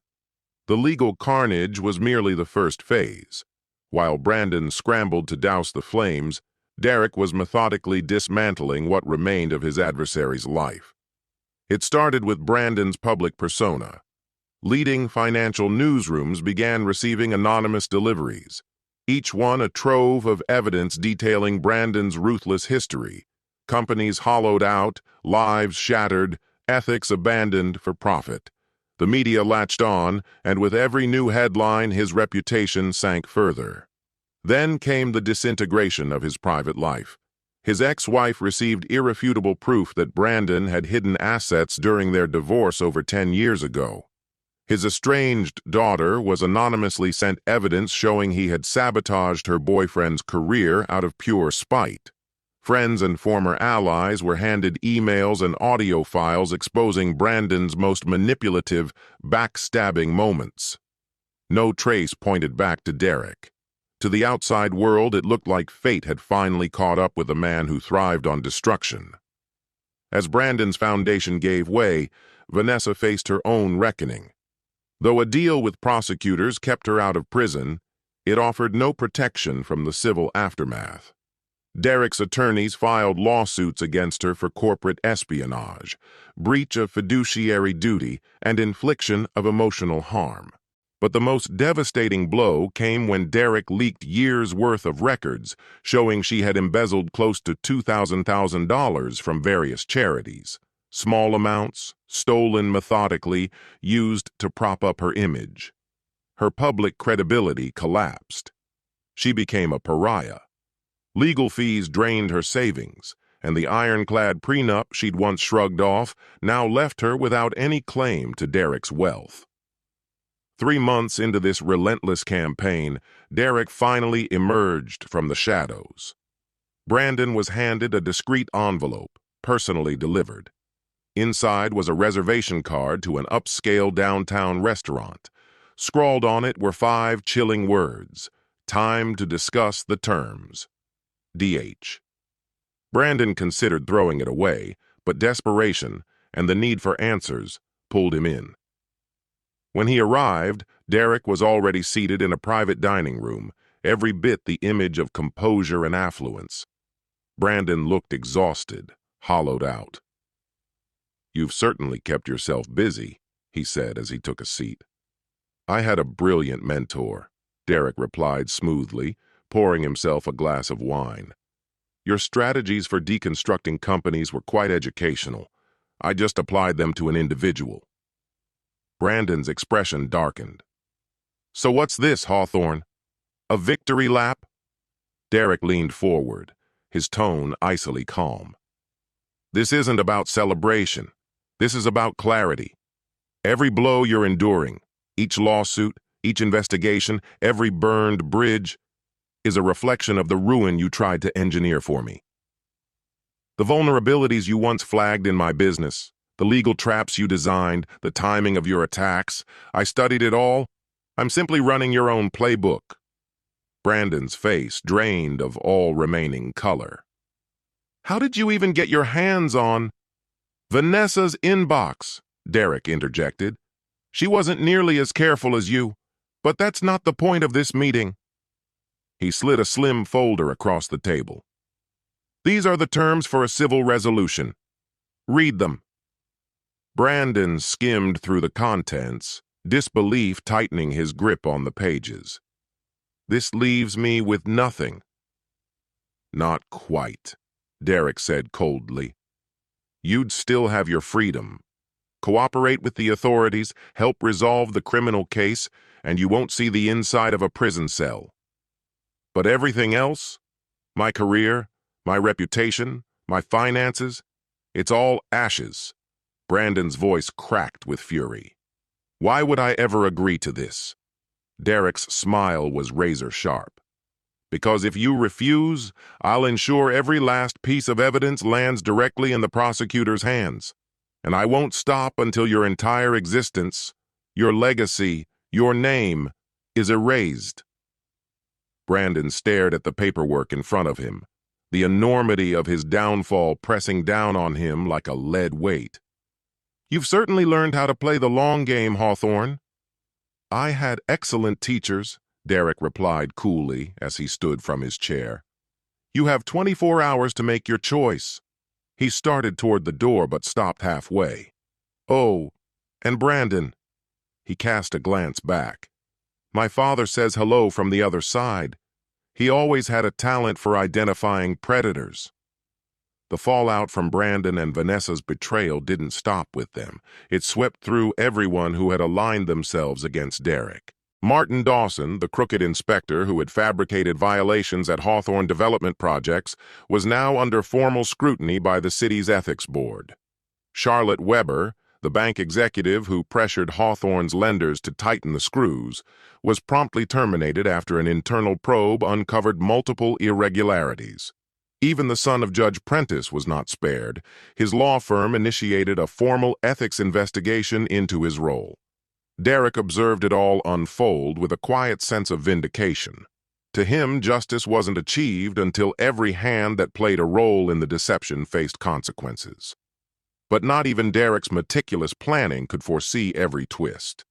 The legal carnage was merely the first phase. While Brandon scrambled to douse the flames, Derek was methodically dismantling what remained of his adversary's life. It started with Brandon's public persona. Leading financial newsrooms began receiving anonymous deliveries, each one a trove of evidence detailing Brandon's ruthless history. Companies hollowed out, lives shattered, ethics abandoned for profit. The media latched on, and with every new headline, his reputation sank further. Then came the disintegration of his private life. His ex-wife received irrefutable proof that Brandon had hidden assets during their divorce over 10 years ago. His estranged daughter was anonymously sent evidence showing he had sabotaged her boyfriend's career out of pure spite. Friends and former allies were handed emails and audio files exposing Brandon's most manipulative, backstabbing moments. No trace pointed back to Derek. To the outside world, it looked like fate had finally caught up with a man who thrived on destruction. As Brandon's foundation gave way, Vanessa faced her own reckoning. Though a deal with prosecutors kept her out of prison, it offered no protection from the civil aftermath. Derek's attorneys filed lawsuits against her for corporate espionage, breach of fiduciary duty, and infliction of emotional harm. But the most devastating blow came when Derek leaked years' worth of records showing she had embezzled close to $2,000 from various charities. Small amounts, stolen methodically, used to prop up her image. Her public credibility collapsed. She became a pariah. Legal fees drained her savings, and the ironclad prenup she'd once shrugged off now left her without any claim to Derek's wealth. 3 months into this relentless campaign, Derek finally emerged from the shadows. Brandon was handed a discreet envelope, personally delivered. Inside was a reservation card to an upscale downtown restaurant. Scrawled on it were 5 chilling words: "Time to discuss the terms. D.H." Brandon considered throwing it away, but desperation and the need for answers pulled him in. When he arrived, Derek was already seated in a private dining room, every bit the image of composure and affluence. Brandon looked exhausted, hollowed out. "You've certainly kept yourself busy," he said as he took a seat. "I had a brilliant mentor," Derek replied smoothly, pouring himself a glass of wine. "Your strategies for deconstructing companies were quite educational. I just applied them to an individual." Brandon's expression darkened. "So what's this, Hawthorne? A victory lap?" Derek leaned forward, his tone icily calm. "This isn't about celebration. This is about clarity. Every blow you're enduring, each lawsuit, each investigation, every burned bridge, is a reflection of the ruin you tried to engineer for me. The vulnerabilities you once flagged in my business, the legal traps you designed, the timing of your attacks, I studied it all. I'm simply running your own playbook." Brandon's face drained of all remaining color. "How did you even get your hands on—" "Vanessa's inbox," Derek interjected. "She wasn't nearly as careful as you, but that's not the point of this meeting." He slid a slim folder across the table. "These are the terms for a civil resolution. Read them." Brandon skimmed through the contents, disbelief tightening his grip on the pages. "This leaves me with nothing." "Not quite," Derek said coldly. "You'd still have your freedom. Cooperate with the authorities, help resolve the criminal case, and you won't see the inside of a prison cell. But everything else, my career, my reputation, my finances, it's all ashes." Brandon's voice cracked with fury. "Why would I ever agree to this?" Derek's smile was razor sharp. "Because if you refuse, I'll ensure every last piece of evidence lands directly in the prosecutor's hands. And I won't stop until your entire existence, your legacy, your name is erased." Brandon stared at the paperwork in front of him, the enormity of his downfall pressing down on him like a lead weight. "You've certainly learned how to play the long game, Hawthorne." "I had excellent teachers," Derek replied coolly as he stood from his chair. "You have 24 hours to make your choice." He started toward the door but stopped halfway. "Oh, and Brandon." He cast a glance back. "My father says hello from the other side. He always had a talent for identifying predators." The fallout from Brandon and Vanessa's betrayal didn't stop with them. It swept through everyone who had aligned themselves against Derek. Martin Dawson, the crooked inspector who had fabricated violations at Hawthorne development projects, was now under formal scrutiny by the city's ethics board. Charlotte Weber, the bank executive who pressured Hawthorne's lenders to tighten the screws, was promptly terminated after an internal probe uncovered multiple irregularities. Even the son of Judge Prentice was not spared. His law firm initiated a formal ethics investigation into his role. Derek observed it all unfold with a quiet sense of vindication. To him, justice wasn't achieved until every hand that played a role in the deception faced consequences. But not even Derek's meticulous planning could foresee every twist.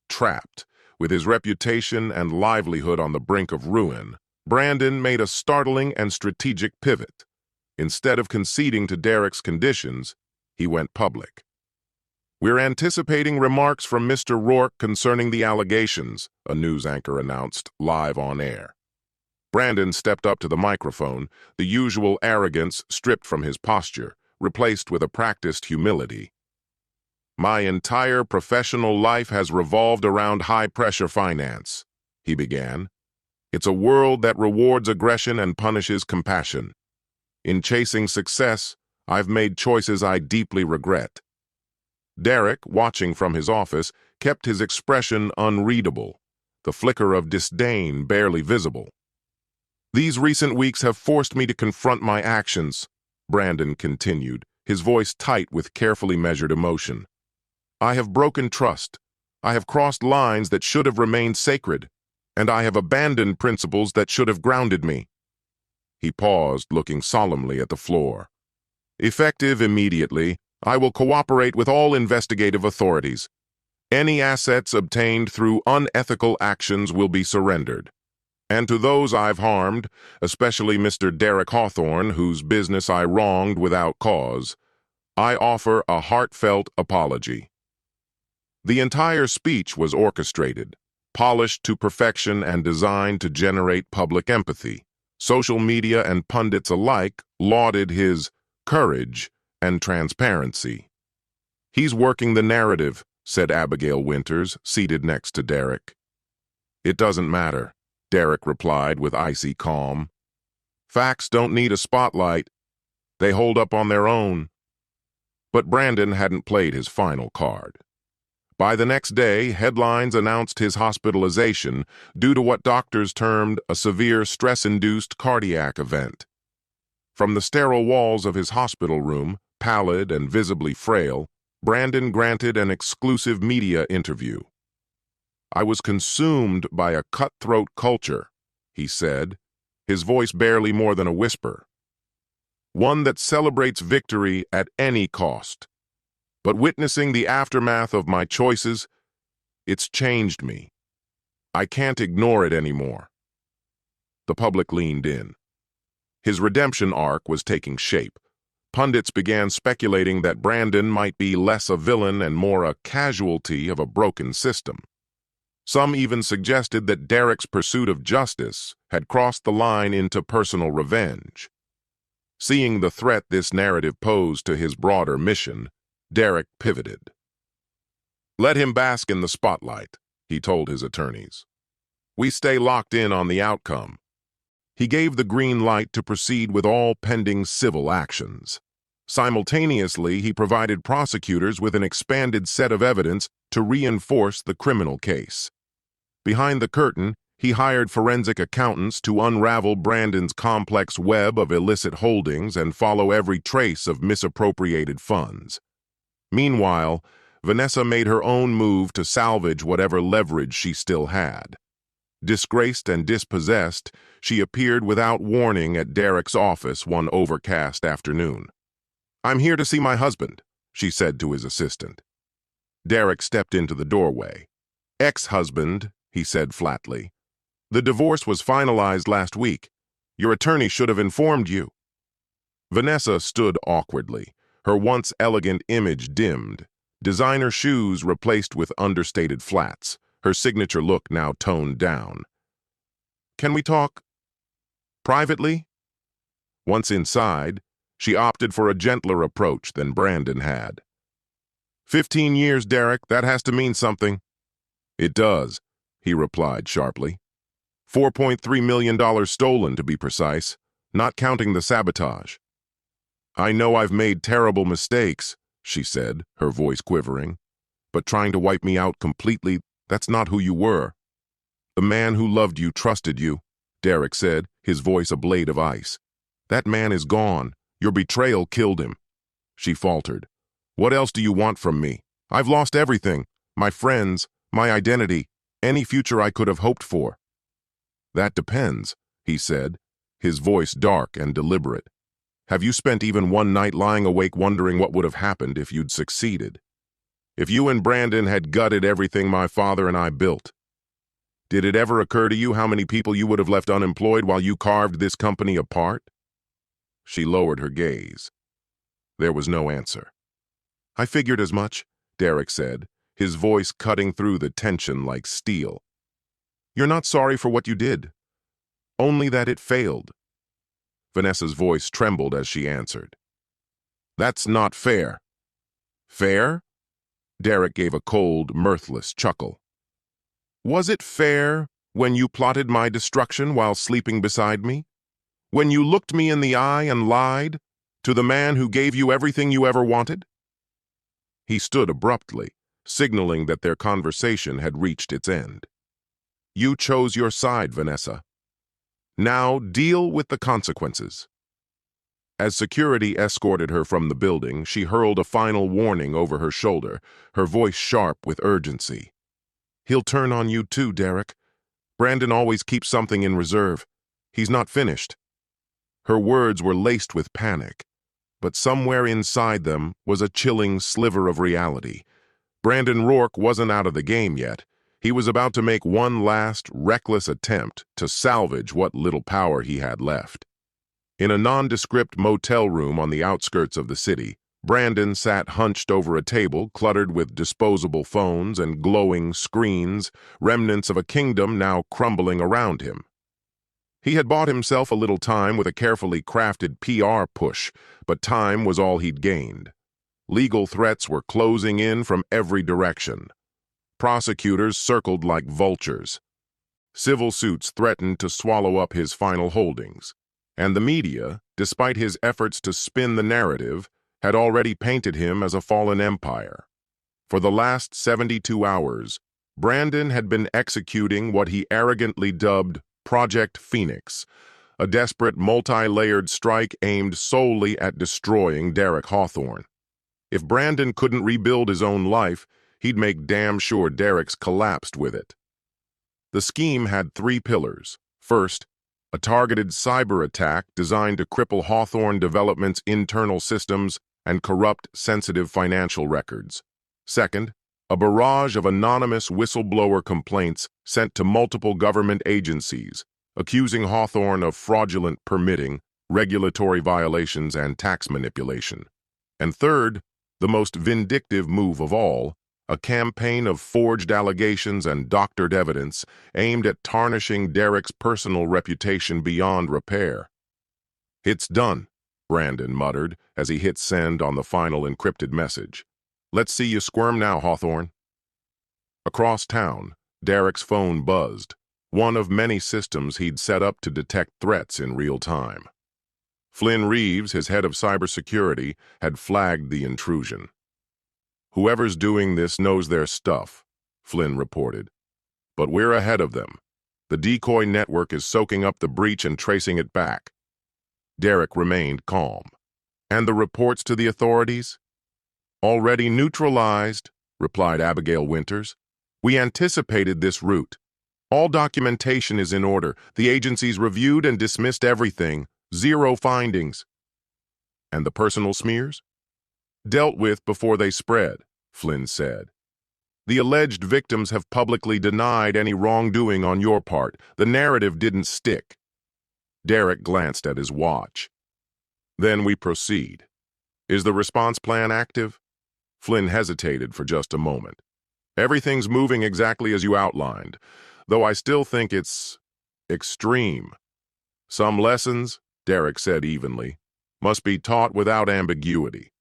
Trapped, with his reputation and livelihood on the brink of ruin, Brandon made a startling and strategic pivot. Instead of conceding to Derek's conditions, he went public. "We're anticipating remarks from Mr. Rourke concerning the allegations," a news anchor announced, live on air. Brandon stepped up to the microphone, the usual arrogance stripped from his posture, replaced with a practiced humility. "My entire professional life has revolved around high-pressure finance," he began. "It's a world that rewards aggression and punishes compassion. In chasing success, I've made choices I deeply regret." Derek, watching from his office, kept his expression unreadable, the flicker of disdain barely visible. "These recent weeks have forced me to confront my actions," Brandon continued, his voice tight with carefully measured emotion. "I have broken trust. I have crossed lines that should have remained sacred, and I have abandoned principles that should have grounded me." He paused, looking solemnly at the floor. "Effective immediately, I will cooperate with all investigative authorities. Any assets obtained through unethical actions will be surrendered. And to those I've harmed, especially Mr. Derek Hawthorne, whose business I wronged without cause, I offer a heartfelt apology." The entire speech was orchestrated, polished to perfection and designed to generate public empathy. Social media and pundits alike lauded his courage and transparency. "He's working the narrative," said Abigail Winters, seated next to Derek. "It doesn't matter," Derek replied with icy calm. "Facts don't need a spotlight. They hold up on their own." But Brandon hadn't played his final card. By the next day, headlines announced his hospitalization due to what doctors termed a severe stress-induced cardiac event. From the sterile walls of his hospital room, pallid and visibly frail, Brandon granted an exclusive media interview. "I was consumed by a cutthroat culture," he said, his voice barely more than a whisper. "One that celebrates victory at any cost. But witnessing the aftermath of my choices, it's changed me. I can't ignore it anymore." The public leaned in. His redemption arc was taking shape. Pundits began speculating that Brandon might be less a villain and more a casualty of a broken system. Some even suggested that Derek's pursuit of justice had crossed the line into personal revenge. Seeing the threat this narrative posed to his broader mission, Derek pivoted. "Let him bask in the spotlight," he told his attorneys. "We stay locked in on the outcome." He gave the green light to proceed with all pending civil actions. Simultaneously, he provided prosecutors with an expanded set of evidence to reinforce the criminal case. Behind the curtain, he hired forensic accountants to unravel Brandon's complex web of illicit holdings and follow every trace of misappropriated funds. Meanwhile, Vanessa made her own move to salvage whatever leverage she still had. Disgraced and dispossessed, she appeared without warning at Derek's office one overcast afternoon. "I'm here to see my husband," she said to his assistant. Derek stepped into the doorway. "Ex-husband," he said flatly. "The divorce was finalized last week. Your attorney should have informed you." Vanessa stood awkwardly, her once elegant image dimmed, designer shoes replaced with understated flats, her signature look now toned down. "Can we talk privately?" Once inside, she opted for a gentler approach than Brandon had. 15 years, Derek, that has to mean something." "It does," he replied sharply. $4.3 million stolen, to be precise, not counting the sabotage. "I know I've made terrible mistakes," she said, her voice quivering. "But trying to wipe me out completely, that's not who you were." "The man who loved you trusted you," Derek said, his voice a blade of ice. "That man is gone. Your betrayal killed him." She faltered. "What else do you want from me? I've lost everything. My friends, my identity, any future I could have hoped for." "That depends," he said, his voice dark and deliberate. "Have you spent even one night lying awake wondering what would have happened if you'd succeeded? If you and Brandon had gutted everything my father and I built?" Did it ever occur to you how many people you would have left unemployed while you carved this company apart? She lowered her gaze. There was no answer. I figured as much, Derek said, his voice cutting through the tension like steel. You're not sorry for what you did, only that it failed. Vanessa's voice trembled as she answered. That's not fair. Fair? Derek gave a cold, mirthless chuckle. Was it fair when you plotted my destruction while sleeping beside me? When you looked me in the eye and lied to the man who gave you everything you ever wanted? He stood abruptly, signaling that their conversation had reached its end. You chose your side, Vanessa. Now deal with the consequences. As security escorted her from the building, she hurled a final warning over her shoulder, her voice sharp with urgency. He'll turn on you too, Derek. Brandon always keeps something in reserve. He's not finished. Her words were laced with panic, but somewhere inside them was a chilling sliver of reality. Brandon Rourke wasn't out of the game yet. He was about to make one last, reckless attempt to salvage what little power he had left. In a nondescript motel room on the outskirts of the city, Brandon sat hunched over a table cluttered with disposable phones and glowing screens, remnants of a kingdom now crumbling around him. He had bought himself a little time with a carefully crafted PR push, but time was all he'd gained. Legal threats were closing in from every direction. Prosecutors circled like vultures. Civil suits threatened to swallow up his final holdings. And the media, despite his efforts to spin the narrative, had already painted him as a fallen empire. For the last 72 hours, Brandon had been executing what he arrogantly dubbed Project Phoenix, a desperate multi-layered strike aimed solely at destroying Derek Hawthorne. If Brandon couldn't rebuild his own life, he'd make damn sure Derek's collapsed with it. The scheme had 3 pillars. First, a targeted cyber attack designed to cripple Hawthorne Development's internal systems and corrupt sensitive financial records. Second, a barrage of anonymous whistleblower complaints sent to multiple government agencies, accusing Hawthorne of fraudulent permitting, regulatory violations, and tax manipulation. And third, the most vindictive move of all, a campaign of forged allegations and doctored evidence aimed at tarnishing Derek's personal reputation beyond repair. It's done, Brandon muttered as he hit send on the final encrypted message. Let's see you squirm now, Hawthorne. Across town, Derek's phone buzzed, one of many systems he'd set up to detect threats in real time. Flynn Reeves, his head of cybersecurity, had flagged the intrusion. Whoever's doing this knows their stuff, Flynn reported. But we're ahead of them. The decoy network is soaking up the breach and tracing it back. Derek remained calm. And the reports to the authorities? Already neutralized, replied Abigail Winters. We anticipated this route. All documentation is in order. The agencies reviewed and dismissed everything. 0 findings. And the personal smears? Dealt with before they spread, Flynn said. The alleged victims have publicly denied any wrongdoing on your part. The narrative didn't stick. Derek glanced at his watch. Then we proceed. Is the response plan active? Flynn hesitated for just a moment. Everything's moving exactly as you outlined, though I still think it's extreme. Some lessons, Derek said evenly, must be taught without ambiguity.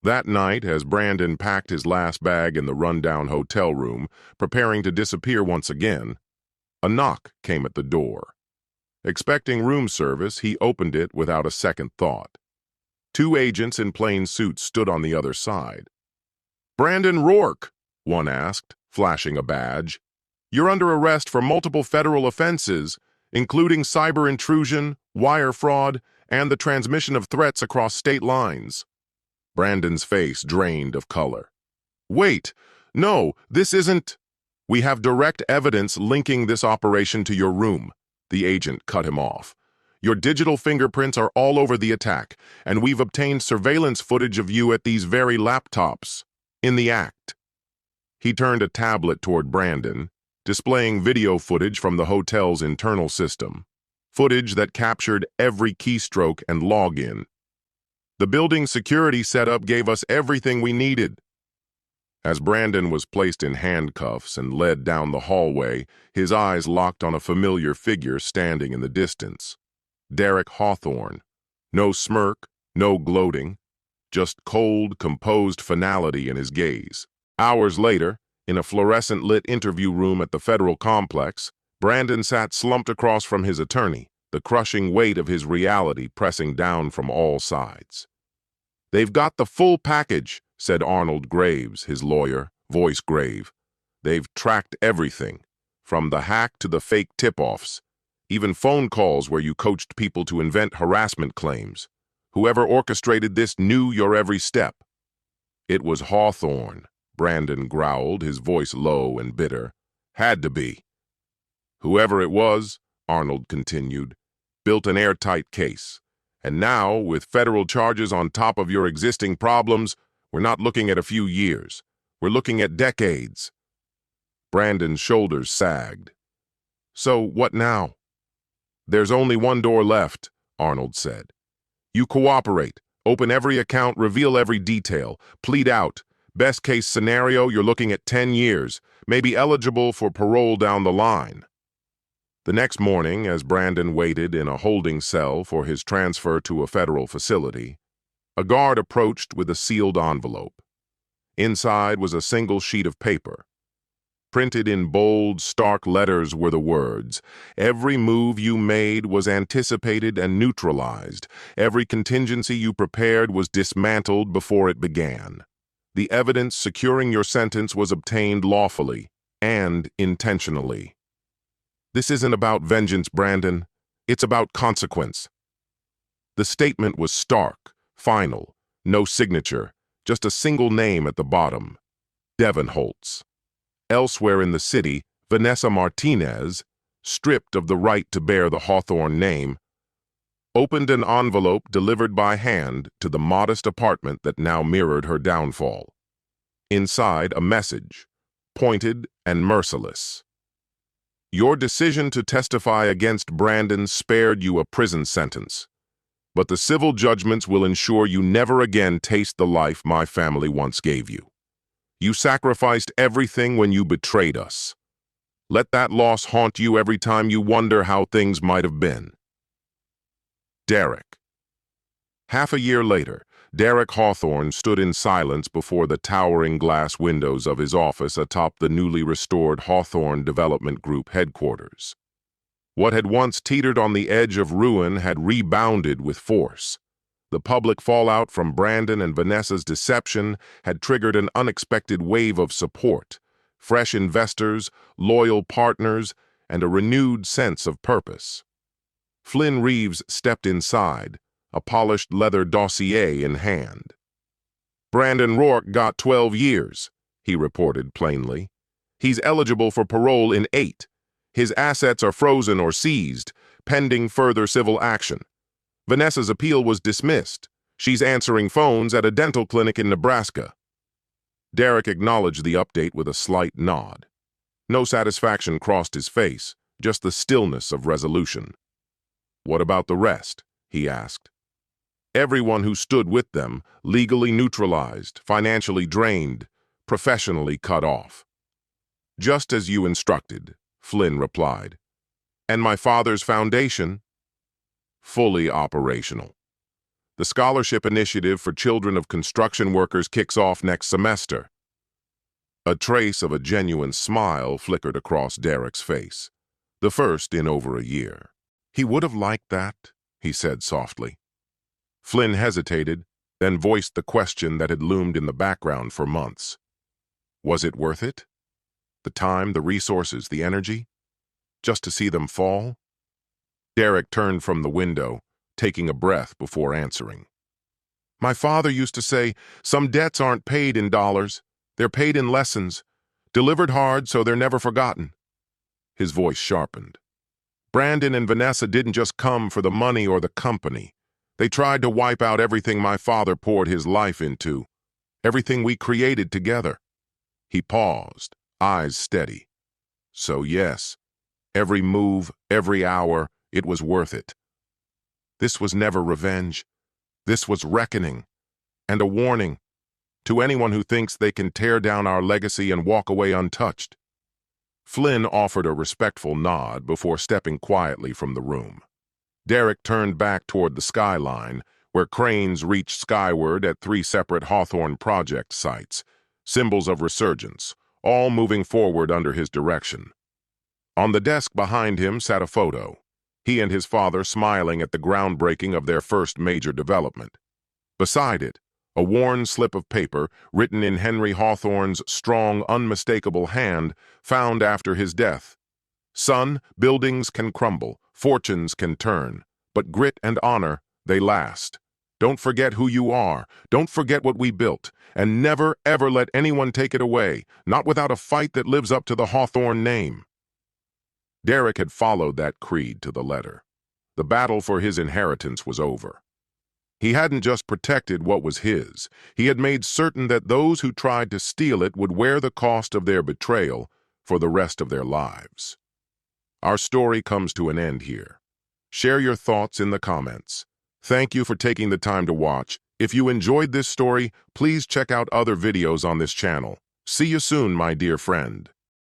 That night, as Brandon packed his last bag in the rundown hotel room, preparing to disappear once again, a knock came at the door. Expecting room service, he opened it without a second thought. 2 agents in plain suits stood on the other side. Brandon Rourke, one asked, flashing a badge. You're under arrest for multiple federal offenses, including cyber intrusion, wire fraud, and the transmission of threats across state lines. Brandon's face drained of color. Wait, no, this isn't. We have direct evidence linking this operation to your room. The agent cut him off. Your digital fingerprints are all over the attack, and we've obtained surveillance footage of you at these very laptops, in the act. He turned a tablet toward Brandon, displaying video footage from the hotel's internal system. Footage that captured every keystroke and login. The building's security setup gave us everything we needed. As Brandon was placed in handcuffs and led down the hallway, his eyes locked on a familiar figure standing in the distance. Derek Hawthorne. No smirk, no gloating, just cold, composed finality in his gaze. Hours later, in a fluorescent-lit interview room at the federal complex, Brandon sat slumped across from his attorney, the crushing weight of his reality pressing down from all sides. "They've got the full package," said Arnold Graves, his lawyer, voice grave. "They've tracked everything, from the hack to the fake tip-offs, even phone calls where you coached people to invent harassment claims. Whoever orchestrated this knew your every step." "It was Hawthorne," Brandon growled, his voice low and bitter. "Had to be." "Whoever it was," Arnold continued, "built an airtight case. And now, with federal charges on top of your existing problems, we're not looking at a few years. We're looking at decades." Brandon's shoulders sagged. "So what now?" "There's only one door left," Arnold said. "You cooperate, open every account, reveal every detail, plead out. Best case scenario, you're looking at 10 years, maybe eligible for parole down the line." The next morning, as Brandon waited in a holding cell for his transfer to a federal facility, a guard approached with a sealed envelope. Inside was a single sheet of paper. Printed in bold, stark letters were the words, "Every move you made was anticipated and neutralized. Every contingency you prepared was dismantled before it began. The evidence securing your sentence was obtained lawfully and intentionally." This isn't about vengeance, Brandon. It's about consequence. The statement was stark, final, no signature, just a single name at the bottom. Devin Holtz. Elsewhere in the city, Vanessa Martinez, stripped of the right to bear the Hawthorne name, opened an envelope delivered by hand to the modest apartment that now mirrored her downfall. Inside, a message, pointed and merciless. "Your decision to testify against Brandon spared you a prison sentence, but the civil judgments will ensure you never again taste the life my family once gave you. You sacrificed everything when you betrayed us. Let that loss haunt you every time you wonder how things might have been." Derek. Half a year later, Derek Hawthorne stood in silence before the towering glass windows of his office atop the newly restored Hawthorne Development Group headquarters. What had once teetered on the edge of ruin had rebounded with force. The public fallout from Brandon and Vanessa's deception had triggered an unexpected wave of support, fresh investors, loyal partners, and a renewed sense of purpose. Flynn Reeves stepped inside, a polished leather dossier in hand. "Brandon Rourke got 12 years, he reported plainly. "He's eligible for parole in 8. His assets are frozen or seized, pending further civil action. Vanessa's appeal was dismissed. She's answering phones at a dental clinic in Nebraska." Derek acknowledged the update with a slight nod. No satisfaction crossed his face, just the stillness of resolution. "What about the rest?" he asked. "Everyone who stood with them, legally neutralized, financially drained, professionally cut off." "Just as you instructed," Flynn replied. "And my father's foundation?" "Fully operational. The scholarship initiative for children of construction workers kicks off next semester." A trace of a genuine smile flickered across Derek's face, the first in over a year. He would have liked that, he said softly. Flynn hesitated, then voiced the question that had loomed in the background for months. Was it worth it? The time, the resources, the energy? Just to see them fall? Derek turned from the window, taking a breath before answering. "My father used to say, some debts aren't paid in dollars. They're paid in lessons, delivered hard so they're never forgotten." His voice sharpened. "Brandon and Vanessa didn't just come for the money or the company. They tried to wipe out everything my father poured his life into, everything we created together." He paused, eyes steady. So yes, every move, every hour, it was worth it. This was never revenge. This was reckoning, and a warning to anyone who thinks they can tear down our legacy and walk away untouched. Flynn offered a respectful nod before stepping quietly from the room. Derek turned back toward the skyline, where cranes reached skyward at 3 separate Hawthorne project sites, symbols of resurgence, all moving forward under his direction. On the desk behind him sat a photo, he and his father smiling at the groundbreaking of their first major development. Beside it, a worn slip of paper written in Henry Hawthorne's strong, unmistakable hand found after his death. Son, buildings can crumble, fortunes can turn, but grit and honor, they last. Don't forget who you are, don't forget what we built, and never ever let anyone take it away, not without a fight that lives up to the Hawthorne name. Derek had followed that creed to the letter. The battle for his inheritance was over. He hadn't just protected what was his, he had made certain that those who tried to steal it would wear the cost of their betrayal for the rest of their lives. Our story comes to an end here. Share your thoughts in the comments. Thank you for taking the time to watch. If you enjoyed this story, please check out other videos on this channel. See you soon, my dear friend.